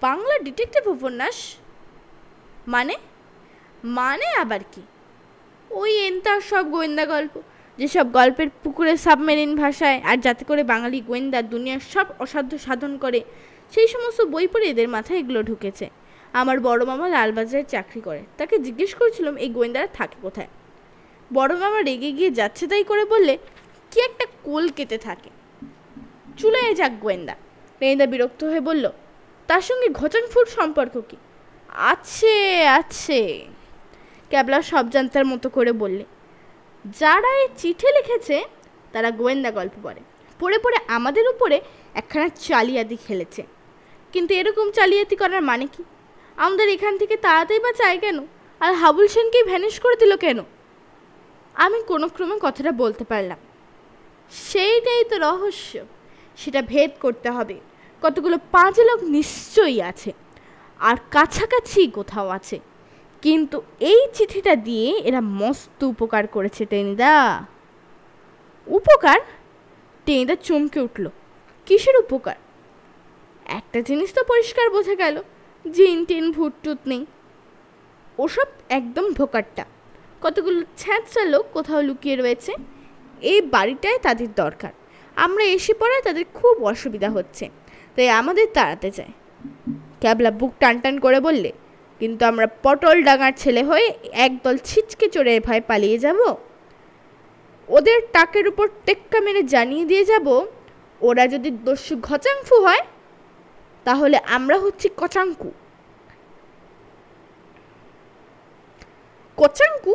বাংলা ডিটেকটিভ উপন্যাস মানে? মানে আবার কি? ওই এনতার সব গোয়েন্দা গল্প, যেসব গল্পের পুকুরে সাবমেরিন ভাষায়, আর যাতে করে বাঙালি গোয়েন্দা দুনিয়ার সব অসাধ্য সাধন করে, সেই সমস্ত বই পড়ে এদের মাথায় এগুলো ঢুকেছে। আমার বড় মামা লালবাজারে চাকরি করে, তাকে জিজ্ঞেস করেছিলাম এই গোয়েন্দারা থাকে কোথায়। বড় মামা রেগে গিয়ে যাচ্ছে তাই করে বললে, কি একটা কোল কেটে থাকে, চুলায় যাক গোয়েন্দা। টেনিদা বিরক্ত হয়ে বলল, তার সঙ্গে ঘচনফুট সম্পর্ক কি? আছে আছে, ক্যাবলা সব জানতার মতো করে বললে। যারা এই চিঠি লিখেছে তারা গোয়েন্দা গল্প পড়ে, পড়ে পড়ে আমাদের উপরে একখানা চালিয়াতি খেলেছে। কিন্তু এরকম চালিয়াতি করার মানে কি? আমাদের এখান থেকে তাড়াতাড়ি বা চায় কেন, আর হাবুল সেনকেই ভ্যানিশ করে দিল কেন? আমি কোনো ক্রমে কথাটা বলতে পারলাম। সেইটাই তো রহস্য, সেটা ভেদ করতে হবে। কতগুলো পাঁচ লোক নিশ্চয়ই আছে, আর কাছাকাছি কোথাও আছে। কিন্তু এই চিঠিটা দিয়ে এরা মস্ত উপকার করেছে টেনিদা। উপকার? টেনিদা চমকে উঠল। কিসের উপকার? একটা জিনিস তো পরিষ্কার বোঝা গেল, জিন টিন ভূত টুত নেই, ওসব একদম ভোকারটা। কতগুলো ছ্যাঁচড়া লোক কোথাও লুকিয়ে রয়েছে, এই বাড়িটায় তাদের দরকার। আমরা এসে পড়ায় তাদের খুব অসুবিধা হচ্ছে, তাই আমাদের তাড়াতে চায়। ক্যাবলা বুক টান টান করে বললে, কিন্তু আমরা পটল ডাঙার ছেলে হয়ে একদল ছিচকে চড়ে ভয় পালিয়ে যাব? ওদের টাকের উপর টেক্কা মেরে জানিয়ে দিয়ে যাব, ওরা যদি দস্যু ঘচাংফু হয় তাহলে আমরা হচ্ছি কচাঙ্কু। কচাঙ্কু?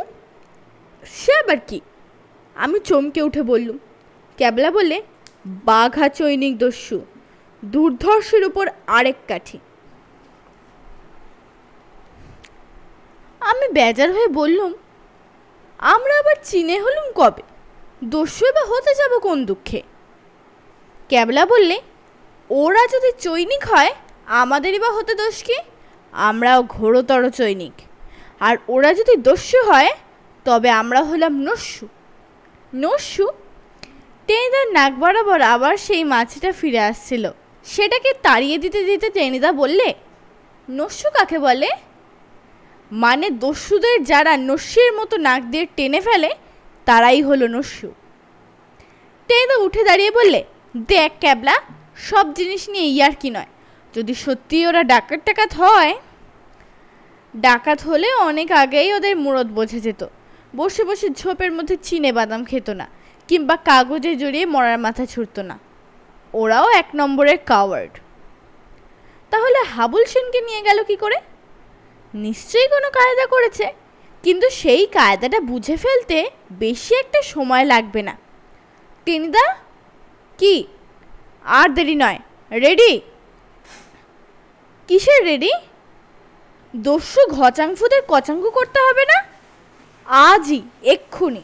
সে আবার কি? আমি চমকে উঠে বললুম। ক্যাবলা বলে, বাঘা চৈনিক দস্যু, দুর্ধর্ষের উপর আরেক কাঠি। আমি বেজার হয়ে বললুম, আমরা আবার চিনে হলুম কবে? দস্যু বা হতে যাব কোন দুঃখে? ক্যাবলা বললে, ওরা যদি চৈনিক হয় আমাদেরই বা হতে দোষ কি? আমরাও ঘোরতর চৈনিক। আর ওরা যদি দস্যু হয় তবে আমরা হলাম নস্যু। নস্যু? টেনিদার নাক বরাবর আবার সেই মাছিটা ফিরে আসছিল। সেটাকে তাড়িয়ে দিতে দিতে টেনিদা বললে, নস্যু কাকে বলে? মানে দস্যুদের যারা নস্যির মতো নাক দিয়ে টেনে ফেলে তারাই হলো নস্যু। টেনিদা উঠে দাঁড়িয়ে বললে, দেখ ক্যাবলা, সব জিনিস নিয়ে ইয়ার্কি নয়। যদি সত্যি ওরা ডাকাত টাকাত হয়, ডাকাত হলে অনেক আগেই ওদের মুরদ বোঝা যেত। বসে বসে ঝোপের মধ্যে চিনে বাদাম খেত না, কিংবা কাগজে জড়িয়ে মরার মাথা ছুটত না। ওরাও এক নম্বরের কাওয়ার্ড। তাহলে হাবুল সেনকে নিয়ে গেল কি করে? নিশ্চয়ই কোনো কায়দা করেছে, কিন্তু সেই কায়দাটা বুঝে ফেলতে বেশি একটা সময় লাগবে না। টেনিদা, কি আর দেরি নয়, রেডি? কিসের রেডি? দস্যু ঘচাংফুদের কচাঙ্কু করতে হবে না? আজই, এক্ষুনি।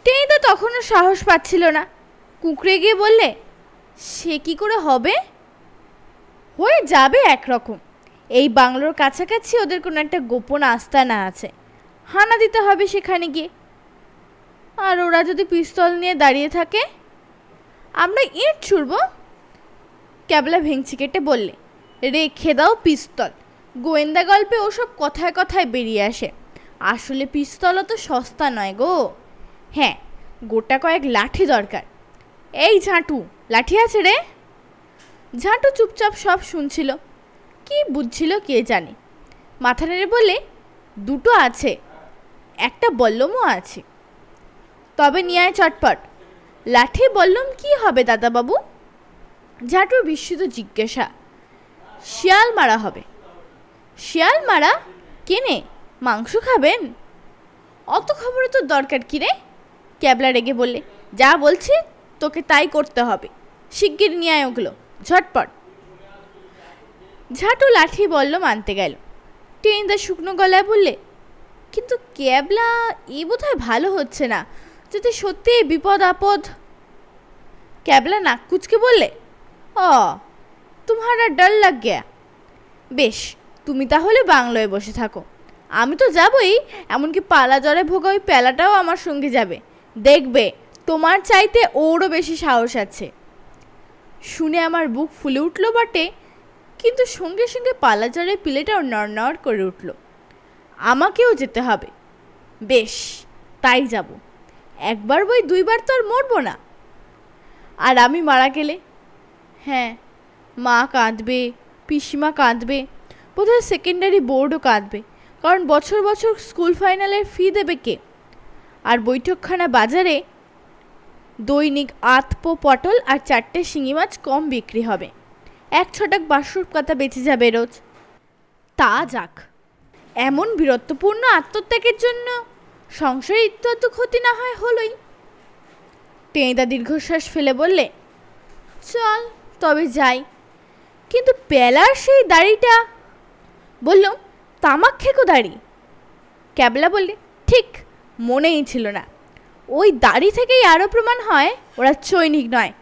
টেনিদা তখনও সাহস পাচ্ছিল না, কুঁকড়ে গিয়ে বললে, সে কি করে হবে? হয়ে যাবে একরকম। এই বাংলোর কাছাকাছি ওদের কোনো একটা গোপন আস্তানা আছে, হানা দিতে হবে সেখানে গিয়ে। আর ওরা যদি পিস্তল নিয়ে দাঁড়িয়ে থাকে, আমরা ইট ছুড়ব। ক্যাবলা ভেঙচি কেটে বললে, রেখে দাও পিস্তল, গোয়েন্দা গল্পে ওসব কথায় কথায় বেরিয়ে আসে। আসলে পিস্তল তো সস্তা নয় গো। হ্যাঁ, গোটা কয়েক লাঠি দরকার। এই ঝাঁটু, লাঠি আছে রে? ঝাঁটু চুপচাপ সব শুনছিল, কি বুঝছিল কে জানে। মাথা নেড়ে বলে, দুটো আছে, একটা বল্লমও আছে। তবে নিয়ে আয় চটপট। লাঠি বললম কি হবে দাদাবাবু? ঝাঁটুর বিস্মিত জিজ্ঞাসা। শিয়াল মারা হবে। শিয়াল মারা? কেনে? মাংস খাবেন? অত খবরে তোর দরকার কি রে? ক্যাবলা রেগে বললে, যা বলছি তোকে তাই করতে হবে। শিগগির নিয়ে আয় ওগুলো, ঝটপট। ঝাঁটু লাঠি বলল মানতে গেল। টেনিদা শুকনো গলায় বললে, কিন্তু ক্যাবলা, এ বোধহয় ভালো হচ্ছে না। যদি সত্যি বিপদ আপদ। ক্যাবলা নাক কুচকে বললে, ও, তুম তুমহারা ডর লাগ গয়া। বেশ, তুমি তাহলে বাংলোয় বসে থাকো, আমি তো যাবই, এমনকি পালা জ্বরে ভোগা ওই প্যালাটাও আমার সঙ্গে যাবে। দেখবে তোমার চাইতে ওরও বেশি সাহস আছে। শুনে আমার বুক ফুলে উঠল বটে, কিন্তু সঙ্গে সঙ্গে পালা জ্বরের পিলেটাও নড়নড় করে উঠল। আমাকেও যেতে হবে। বেশ, তাই যাব। একবার বই দুইবার তো আর মরবো না। আর আমি মারা গেলে? হ্যাঁ, মা কাঁদবে, পিসিমা কাঁদবে, বোধহয় সেকেন্ডারি বোর্ডও কাঁদবে, কারণ বছর বছর স্কুল ফাইনালের ফি দেবে কে? আর বৈঠকখানা বাজারে দৈনিক আতপো পটল আর 4টে শিঙি মাছ কম বিক্রি হবে, 1 ছটাক বাসুর পাতা বেঁচে যাবে রোজ। তা যাক, এমন বীরত্বপূর্ণ আত্মত্যাগের জন্য সংসারে ইত্যন্ত ক্ষতি না হয় হলোই। টেনিদা দীর্ঘশ্বাস ফেলে বললে, চল তবে যাই। কিন্তু পেলার সেই দাড়িটা। বললাম, তামাক খেকো দাড়ি? ক্যাবলা বললে, ঠিক, মনেই ছিল না। ওই দাড়ি থেকেই আরও প্রমাণ হয় ওরা চৈনিক নয়।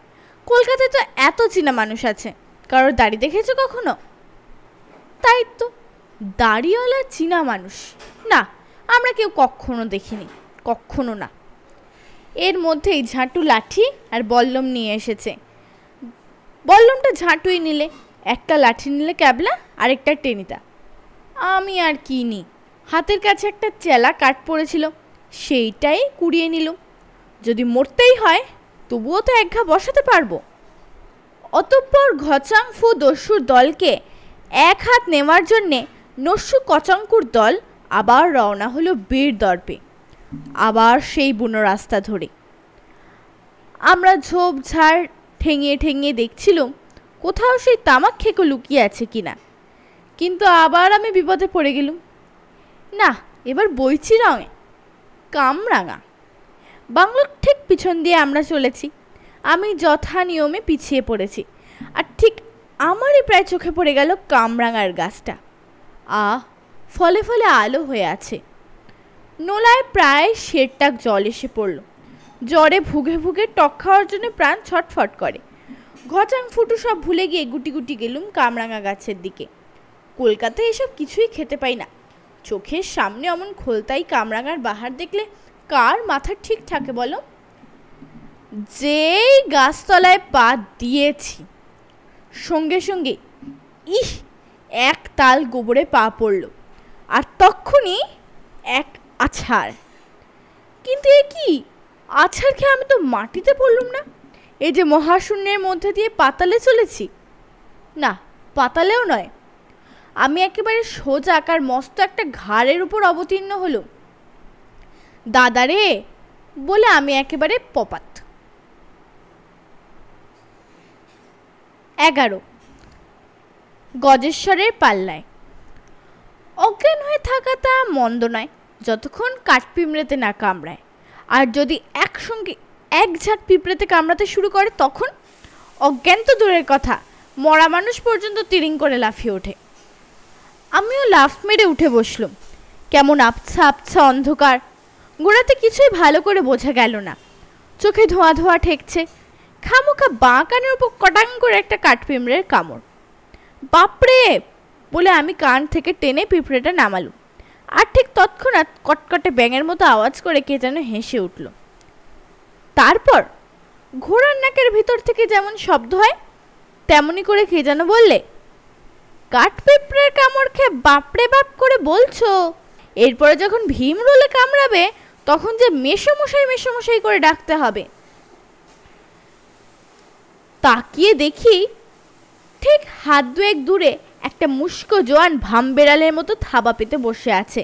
কলকাতায় তো এত চীনা মানুষ আছে, কারোর দাড়ি দেখেছো কখনো? তাই তো, দাড়িওয়ালা চীনা মানুষ না, আমরা কেউ কখনো দেখিনি, কখনো না। এর মধ্যেই ঝাঁটু লাঠি আর বল্লম নিয়ে এসেছে। বল্লমটা ঝাঁটুই নিলে, একটা লাঠি নিলে ক্যাবলা, আরেকটা টেনিদা। আমি আর কি নি, হাতের কাছে একটা চেলা কাঠ পড়েছিল, সেইটাই কুড়িয়ে নিলুম। যদি মরতেই হয় তবুও তো এক ঘা বসাতে পারবো। অতঃপর ঘচাংফু দস্যুর দলকে এক হাত নেওয়ার জন্যে নস্যু কচঙ্কুর দল আবার রওনা হলো বীর দর্পে, আবার সেই বুনো রাস্তা ধরে। আমরা ঝোপঝাড় ঠেঙিয়ে ঠেঙিয়ে দেখছিলাম কোথাও সেই তামাক খেকো লুকিয়ে আছে কিনা, কিন্তু আবার আমি বিপদে পড়ে গেলুম। না, এবার বইছি রঙে কামরাঙা। বাংলোর ঠিক পিছন দিয়ে আমরা চলেছি। আমি যথা নিয়মে পিছিয়ে পড়েছি, আর ঠিক আমারই প্রায় চোখে পড়ে গেল কামরাঙার গাছটা। ফলে ফলে আলো হয়ে আছে। নোলায় প্রায় 1.5 টাক জল এসে পড়ল। জ্বরে ভুগে ভুগে টক খাওয়ার জন্য প্রাণ ছটফট করে। ঘচাং ফুটু সব ভুলে গিয়ে গুটি গুটি গেলুম কামরাঙা গাছের দিকে। কলকাতায় এসব কিছুই খেতে পাই না। চোখের সামনে অমন খোলতাই কামরাঙার বাহার দেখলে কার মাথা ঠিক থাকে বলো? যেই গাছতলায় পা দিয়েছি, সঙ্গে সঙ্গে ইহ, এক তাল গোবরে পা পড়ল, আর তক্ষুনি এক আছাড়। কিন্তু এ কি, আছাড় খেয়ে আমি তো মাটিতে পড়লুম না। এই যে মহাশূন্যের মধ্যে দিয়ে পাতালে চলেছি, না পাতালেও নয়, আমি একেবারে সোজা আকার মস্ত একটা ঘাড়ের উপর অবতীর্ণ হলুম। দাদারে বলে আমি একেবারে পপাত। 11 গজেশ্বরের পাল্লায়। অজ্ঞান হয়ে থাকাটা মন্দ নয়, যতক্ষণ কাঠপিমড়েতে না কামড়ায়। আর যদি একসঙ্গে এক ঝাঁক পিঁপড়েতে কামড়াতে শুরু করে তখন অজ্ঞান তো দূরের কথা, মরা মানুষ পর্যন্ত তিরিং করে লাফিয়ে ওঠে। আমিও লাফ মেরে উঠে বসলুম। কেমন আবছা আবছা অন্ধকার, গোড়াতে কিছুই ভালো করে বোঝা গেল না। চোখে ধোঁয়া ধোঁয়া ঠেকছে। খামোখা বাঁ কানের উপর কটাং করে একটা কাঠপিঁমড়ের কামড়। বাপরে বলে আমি কান থেকে টেনে পিঁপড়েটা নামালুম। আর ঠিক তৎক্ষণাৎ কটকটে ব্যাঙের মতো আওয়াজ করে কে যেন হেসে উঠল। তারপর ঘোড়ার নাকের ভিতর থেকে যেমন শব্দ হয় তেমনি করে কে যেন বললে, কাঠপিঁপড়ের কামড় খেয়ে বাপরে বাপ করে বলছো? এরপরে যখন ভীম রোলে কামড়াবে তখন যে মেসোমশাই মেসোমশাই করে ডাকতে হবে। তাকিয়ে দেখি ঠিক হাত দুয়েক দূরে একটা মুস্কো জোয়ান ভাম বেড়ালের মতো থাবা পেতে বসে আছে।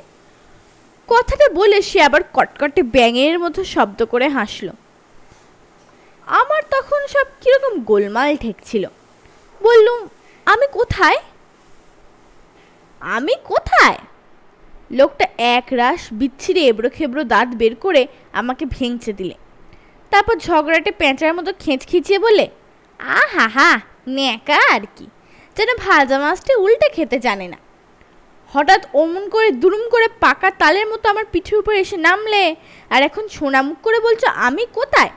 কথাটা বলে সে আবার কটকটে ব্যাঙের মতো শব্দ করে হাসল। আমার তখন সব কিরকম গোলমাল ঠেকছিল। বললুম, আমি কোথায়? আমি কোথায়? লোকটা এক রাশ বিচ্ছিরি এবড়ো খেবড়ো দাঁত বের করে আমাকে ভেঙচে দিলে। তারপর ঝগড়াটে পেঁচার মতো খিঁচিয়ে বলে, হা হা ন্যাকা আর কি, যেন ভাজা মাছটি উল্টে খেতে জানে না। হঠাৎ অমন করে দুরুম করে পাকা তালের মতো আমার পিঠের উপর এসে নামলে, আর এখন সোনামুখ করে বলছো আমি কোথায়?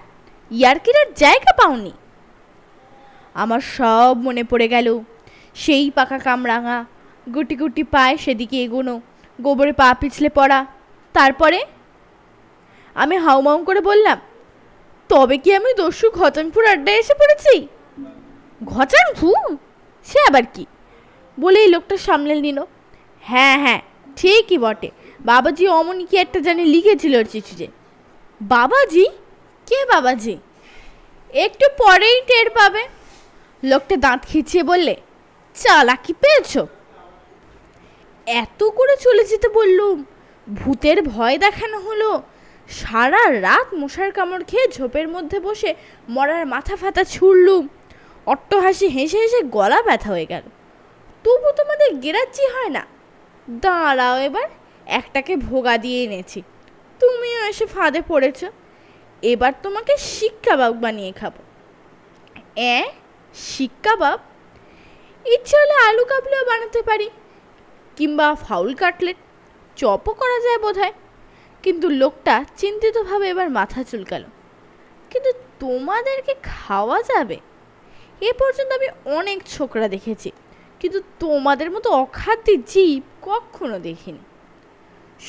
ইয়ার্কির জায়গা পাওনি। আমার সব মনে পড়ে গেল। সেই পাকা কামরাঙা, গুটি গুটি পায় সেদিকে এগোনো, গোবরে পা পিছলে পড়া। তারপরে আমি হাউমাউ করে বললাম, তবে কি আমি দস্যু ঘচাংফুর আড্ডায় এসে পড়েছি? ঘচাংফু? সে আবার কি? বলেই লোকটা সামলে নিল। হ্যাঁ হ্যাঁ, ঠিকই বটে, বাবাজি অমনি কি একটা জানি লিখেছিল চিঠিতে। বাবাজি? কে বাবাজি? একটু পরেই টের পাবে। লোকটা দাঁত খিচিয়ে বললে, চালাকি পেয়েছ? এত করে চলে যেতে বললুম, ভূতের ভয় দেখানো হলো, সারা রাত মশার কামড় খেয়ে ঝোপের মধ্যে বসে মরার মাথা ফাতা ছুড়লুম, অট্টহাসি হেসে হেসে গলা ব্যথা হয়ে গেল। তবু তোমাদের গেরাচ্ছি হয় না। দাঁড়াও, এবার একটাকে ভোগা দিয়ে এনেছি, তুমিও এসে ফাঁদে পড়েছ। এবার তোমাকে শিক কাবাব বানিয়ে খাবো। শিক কাবাব? ইচ্ছে হলে আলু কাবলিও বানাতে পারি, কিংবা ফাউল কাটলেট, চপও করা যায় বোধহয়। কিন্তু লোকটা চিন্তিতভাবে এবার মাথা চুলকালো। কিন্তু তোমাদেরকে খাওয়া যাবে? এ পর্যন্ত আমি অনেক ছোকরা দেখেছি, কিন্তু তোমাদের মতো অখাদ্য জীব কখনো দেখিনি।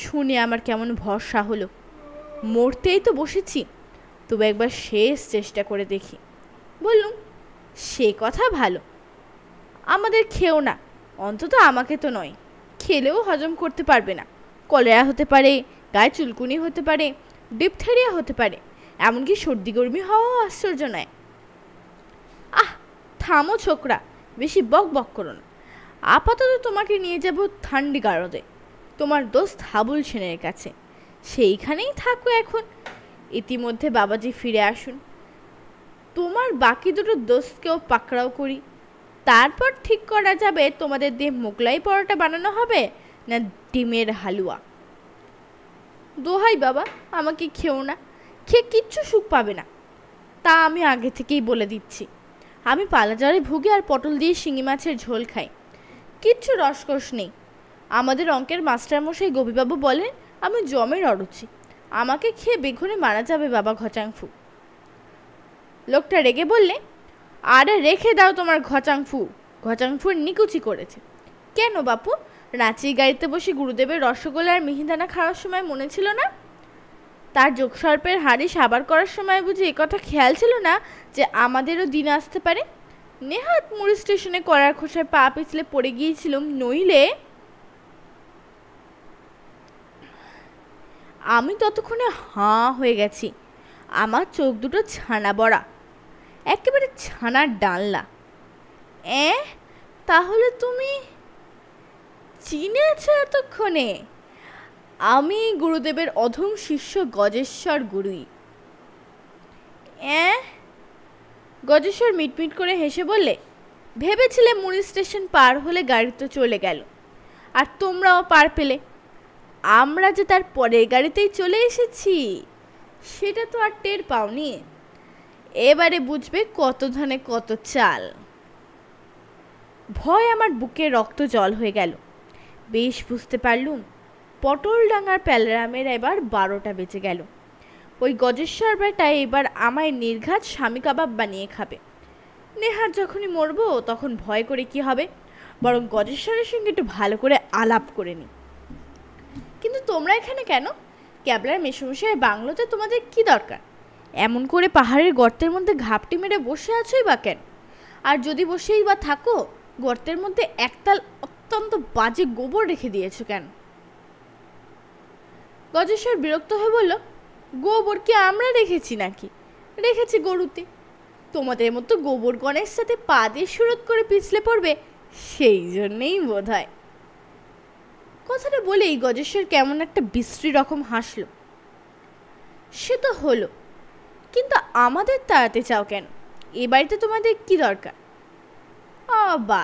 শুনে আমার কেমন ভরসা হলো। মরতেই তো বসেছি, তবু একবার শেষ চেষ্টা করে দেখি। বললুম, সে কথা ভালো, আমাদের খেও না, অন্তত আমাকে তো নয়। খেলেও হজম করতে পারবে না, কলেরা হতে পারে, গায়ে চুলকুনি হতে পারে, ডিপথেরিয়া হতে পারে, এমনকি সর্দি গরমি হওয়াও আশ্চর্য নয়। আহ, থামো ছোকরা, বেশি বক বক করো না। আপাতত তোমাকে নিয়ে যাব থান্ডিগারদে, তোমার দোস্ত হাবুল সেনের কাছে। সেইখানেই থাকো এখন, ইতিমধ্যে বাবাজি ফিরে আসুন। তোমার বাকি দুটো দোস্তকেও পাকড়াও করি, তারপর ঠিক করা যাবে তোমাদের দিয়ে মোগলাই পরোটা বানানো হবে না ডিমের হালুয়া। দোহাই বাবা, আমাকে খেও না, খেয়ে কিচ্ছু সুখ পাবে না, তা আমি আগে থেকেই বলে দিচ্ছি। আমি পালাজারে ভুগে আর পটল দিয়ে শিঙি মাছের ঝোল খাই, কিচ্ছু রসকস নেই। আমাদের অঙ্কের মাস্টারমশাই গোপীবাবু বলেন আমি জমের অরুচি, আমাকে খেয়ে বেঘরে মারা যাবে বাবা ঘচাংফু। লোকটা রেগে বললে, আরে রেখে দাও তোমার ঘচাংফু, ঘচাংফুর নিকুচি করেছে। কেন বাপু, রাঁচির গাড়িতে বসে গুরুদেবের রসগোল্লা আর মিহিদানা খাওয়ার সময় মনে ছিল না? তার যোগসর্পের হাড়ি সাবার করার সময় বুঝি একথা খেয়াল ছিল না যে আমাদেরও দিন আসতে পারে? নেহাত মুড়ি স্টেশনে করার খোসায় পা পিছলে পড়ে গিয়েছিলাম, নইলে। আমি ততক্ষণে হাঁ হয়ে গেছি, আমার চোখ দুটো ছানা বড়া, একেবারে ছানার ডালনা। তাহলে তুমি চিনেছ এতক্ষণে? আমি গুরুদেবের অধম শিষ্য গজেশ্বর গুরুই। গজেশ্বর মিটমিট করে হেসে বললে, ভেবেছিলে মুড়ি স্টেশন পার হলে গাড়ি তো চলে গেল, আর তোমরাও পার পেলে। আমরা যে তার পরের গাড়িতেই চলে এসেছি, সেটা তো আর টের পাওনি। এবারে বুঝবে কত ধানে কত চাল। ভয় আমার বুকে রক্ত জল হয়ে গেল। বেশ বুঝতে পারলুম পটল ডাঙার প্যালারামের এবার 12টা বেজে গেল। ওই গজেশ্বর বেটা এবার আমায় নির্ঘাত স্বামী কাবাব বানিয়ে খাবে। নেহার যখনই মরবো তখন ভয় করে কি হবে, বরং গজেশ্বরের সঙ্গে একটু ভালো করে আলাপ করে নি। কিন্তু তোমরা এখানে কেন? ক্যাবলার মেসমশাই বাংলোতে তোমাদের কি দরকার? এমন করে পাহাড়ের গর্তের মধ্যে ঘাপটি মেরে বসে আছোই বা কেন? আর যদি বসেই বা থাকো, গর্তের মধ্যে একতাল অত্যন্ত বাজে গোবর রেখে দিয়েছ কেন? গজেশ্বর বিরক্ত হয়ে বলল, গোবর কি আমরা রেখেছি নাকি? রেখেছি গরুতে। তোমাদের মতো গোবর গণের সাথে পা দিয়ে সুরত করে পিছলে পড়বে, সেই জন্যেই বোধ হয়। কথাটা বলেই গজেশ্বর কেমন একটা বিশ্রী রকম হাসল। সে তো হলো, কিন্তু আমাদের তাড়াতে চাও কেন? এ বাড়িতে তোমাদের কি দরকার? বাবা,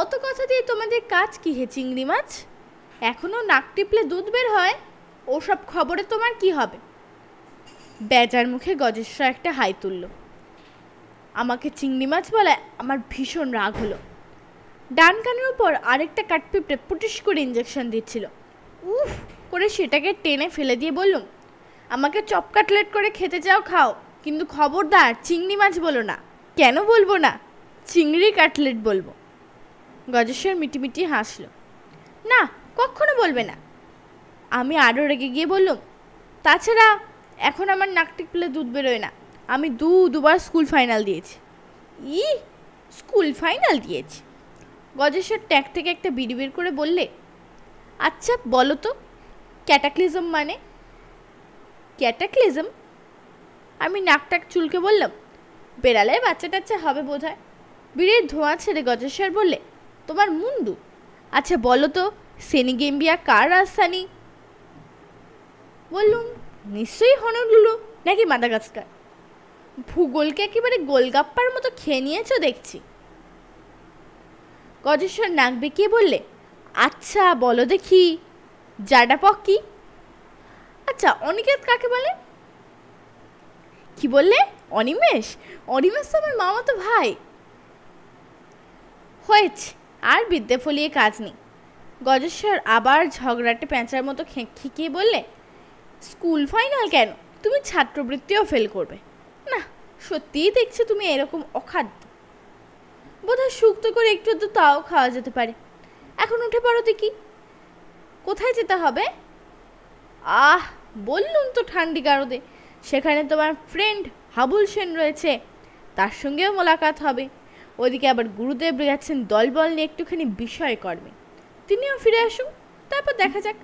অত কথা দিয়ে তোমাদের কাজ কি হে চিংড়ি মাছ? এখনো নাক টিপলে দুধ বের হয়, ওসব খবরে তোমার কি হবে? বেজার মুখে গজেশ্বর একটা হাই তুলল। আমাকে চিংড়ি মাছ বলায় আমার ভীষণ রাগ হলো। ডান কানের উপর আরেকটা কাঠপিঁপড়ে পুটিশ করে ইঞ্জেকশন দিচ্ছিল। উফ করে সেটাকে টেনে ফেলে দিয়ে বললুম, আমাকে চপ কাটলেট করে খেতে চাও খাও, কিন্তু খবরদার চিংড়ি মাছ বলো না। কেন বলবো না? চিংড়ি কাটলেট বলবো। গজেশ্বর মিটিমিটি হাসলো। না, কখনো বলবে না। আমি আরও রেগে গিয়ে বললাম, তাছাড়া এখন আমার নাক টিপলে দুধ বেরোয় না। আমি দুবার স্কুল ফাইনাল দিয়েছি। স্কুল ফাইনাল দিয়েছি? গজেশ্বর ট্যাগ থেকে একটা বিড়ি বের করে বললে, আচ্ছা বলো তো, ক্যাটাক্লিজম মানে? ক্যাটাক্লিজম? আমি নাকটাক চুলকে বললাম, বেড়ালে বাচ্চা টাচ্চা হবে বোধ হয়। বিড়ির ধোঁয়া ছেড়ে গজেশ্বর বললে, তোমার মুন্ডু। আচ্ছা বলো তো, সেনিগেম্বিয়া কার রাজধানী? বললুম, নিশ্চয়ই হনলুলু নাকি মাদাগাস্কার। ভূগোলকে একেবারে গোলগাপ্পার মতো খেয়ে নিয়েছ দেখছি। গজেশ্বর নাক বেঁকিয়ে বললে, আচ্ছা বলো দেখি, জাডাপক কি? আচ্ছা অনিকেত কাকে বলে? কি বললে? অনিমেষ? অনিমেষ তো আমার মামাতো ভাই। হয়েছে, আর বিদ্যে ফলিয়ে কাজ নেই। গজেশ্বর আবার ঝগড়াটে প্যাঁচার মতো খিকিয়ে বললে, স্কুল ফাইনাল কেন, তুমি ছাত্রবৃত্তিও ফেল করবে না। সত্যিই দেখছো তুমি এরকম অখাদ্য। বোধহয় শুক্তো করে একটু তো তাও খাওয়া যেতে পারে। এখন উঠে পড়ো দেখি, কোথায় যেতে হবে? বললুম তো ঠান্ডি গারদে, সেখানে তোমার ফ্রেন্ড হাবুল সেন রয়েছে, তার সঙ্গেও মোলাকাত হবে। ওদিকে আবার গুরুদেব গেছেন দলবল নিয়ে একটুখানি বিষয় কর্মে, তিনিও ফিরে আসুন, তারপর দেখা যাক।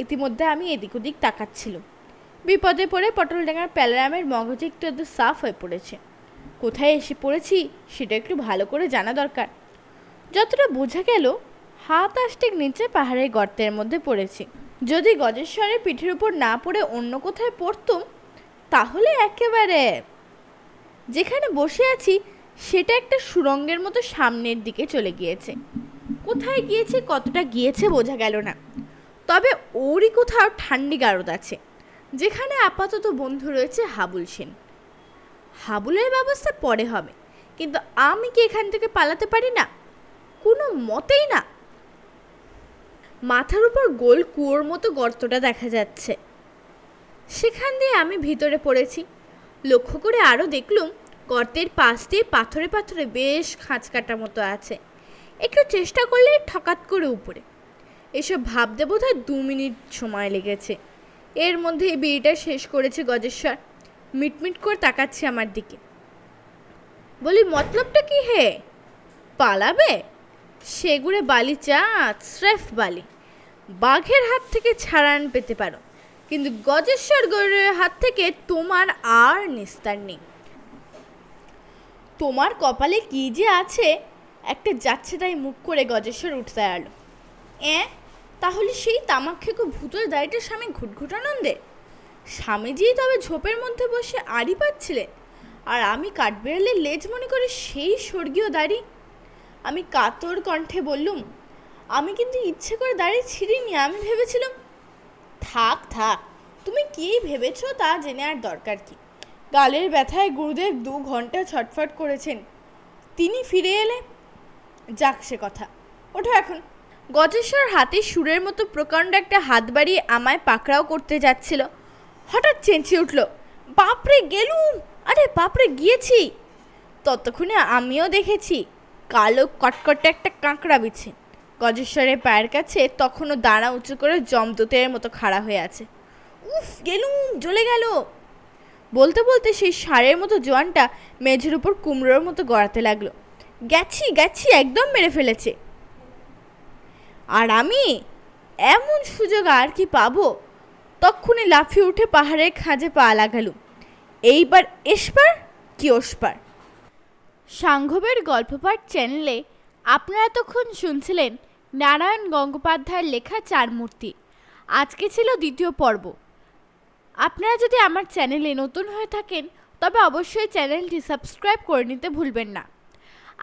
ইতিমধ্যে আমি এদিক ওদিক তাকাচ্ছিলাম। বিপদে পড়ে পটলডাঙ্গার প্যালারামের মগজে একটু সাফ হয়ে পড়েছে। কোথায় এসে পড়েছি সেটা একটু ভালো করে জানা দরকার। যতটা বোঝা গেল, হাত আষ্টেক নিচে পাহাড়ের গর্তের মধ্যে পড়েছি। যদি গজেশ্বরের পিঠের উপর না পড়ে অন্য কোথায় পড়তুম, তাহলে একেবারে যেখানে বসে আছি সেটা একটা সুড়ঙ্গের মতো সামনের দিকে চলে গিয়েছে। কোথায় গিয়েছে, কতটা গিয়েছে বোঝা গেল না। তবে ওরই কোথাও ঠান্ডি গারদ আছে, যেখানে আপাতত বন্ধু রয়েছে হাবুল সেন। হাবুলের ব্যবস্থা পরে হবে, কিন্তু আমি কি এখান থেকে পালাতে পারি না? কোনো মতেই না। মাথার উপর গোল কুয়োর মতো গর্তটা দেখা যাচ্ছে, সেখান দিয়ে আমি ভিতরে পড়েছি। লক্ষ্য করে আরও দেখলুম গর্তের পাশ দিয়ে পাথরে পাথরে বেশ খাঁচ কাটার মতো আছে। একটু চেষ্টা করলে ঠকাত করে উপরে। এসব ভাবতে বোধহয় 2 মিনিট সময় লেগেছে। এর মধ্যে এই বিড়িটা শেষ করেছে গজেশ্বর। মিটমিট করে তাকাচ্ছে আমার দিকে। বলি, মতলবটা কি হে? পালাবে? সেগুড়ে বালি চাঁদ, স্রেফ বালি। বাঘের হাত থেকে ছাড়ান পেতে পারো, কিন্তু গজেশ্বর গৌরের হাত থেকে তোমার আর নিস্তার নেই। তোমার কপালে কি যে আছে? একটা যাচ্ছে তাই মুখ করে গজেশ্বর উঠতে আলো। তাহলে সেই তামাক খেকো ভূতের দাড়িটার স্বামী ঘুটঘুটানন্দে? স্বামীজি তবে ঝোপের মধ্যে বসে আড়ি পাচ্ছিলেন, আর আমি কাঠবেড়ালের লেজ মনে করে সেই স্বর্গীয় দাড়ি। আমি কাতর কণ্ঠে বললুম, আমি কিন্তু ইচ্ছে করে দাড়ি ছিঁড়িনি। আমি ভেবেছিলাম। থাক থাক, তুমি কী ভেবেছ তা জেনে আর দরকার কি? গালের ব্যথায় গুরুদেব 2 ঘন্টা ছটফট করেছেন, তিনি ফিরে এলে যাক সে কথা। ওঠো এখন। গজেশ্বর হাতে সুরের মতো প্রকাণ্ড একটা হাত বাড়িয়ে আমায় পাকড়াও করতে যাচ্ছিল। হঠাৎ চেঁচিয়ে উঠল, বাপরে গেলুম! আরে বাপরে, গিয়েছি! ততক্ষণে আমিও দেখেছি কালো কটকটে একটা কাঁকড়া বিছে গজেশ্বরের পায়ের কাছে তখনও দাঁড়া উঁচু করে জমদূতের মতো খাড়া হয়ে আছে। উফ, গেলুম, জ্বলে গেল! বলতে বলতে সেই ষাঁড়ের মতো জোয়ানটা মেঝের উপর কুমড়োর মতো গড়াতে লাগলো। গেছি গেছি, একদম মেরে ফেলেছে। আর আমি এমন সুযোগ আর কি পাবো? তক্ষুনি লাফিয়ে উঠে পাহাড়ের খাঁজে পা লাগালুম। এইবার এসপার কি ওসপার। সাংঘবের গল্পপাঠ চ্যানেলে আপনারা এতক্ষণ শুনছিলেন নারায়ণ গঙ্গোপাধ্যায়ের লেখা 4 মূর্তি। আজকে ছিল 2য় পর্ব। আপনারা যদি আমার চ্যানেলে নতুন হয়ে থাকেন তবে অবশ্যই চ্যানেলটি সাবস্ক্রাইব করে নিতে ভুলবেন না।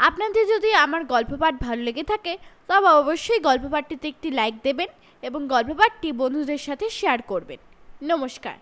আপনাদের যদি আমার গল্পপাঠ ভালো লেগে থাকে তবে অবশ্যই গল্পপাঠটিতে একটি লাইক দেবেন এবং গল্পপাঠটি বন্ধুদের সাথে শেয়ার করবেন। নমস্কার।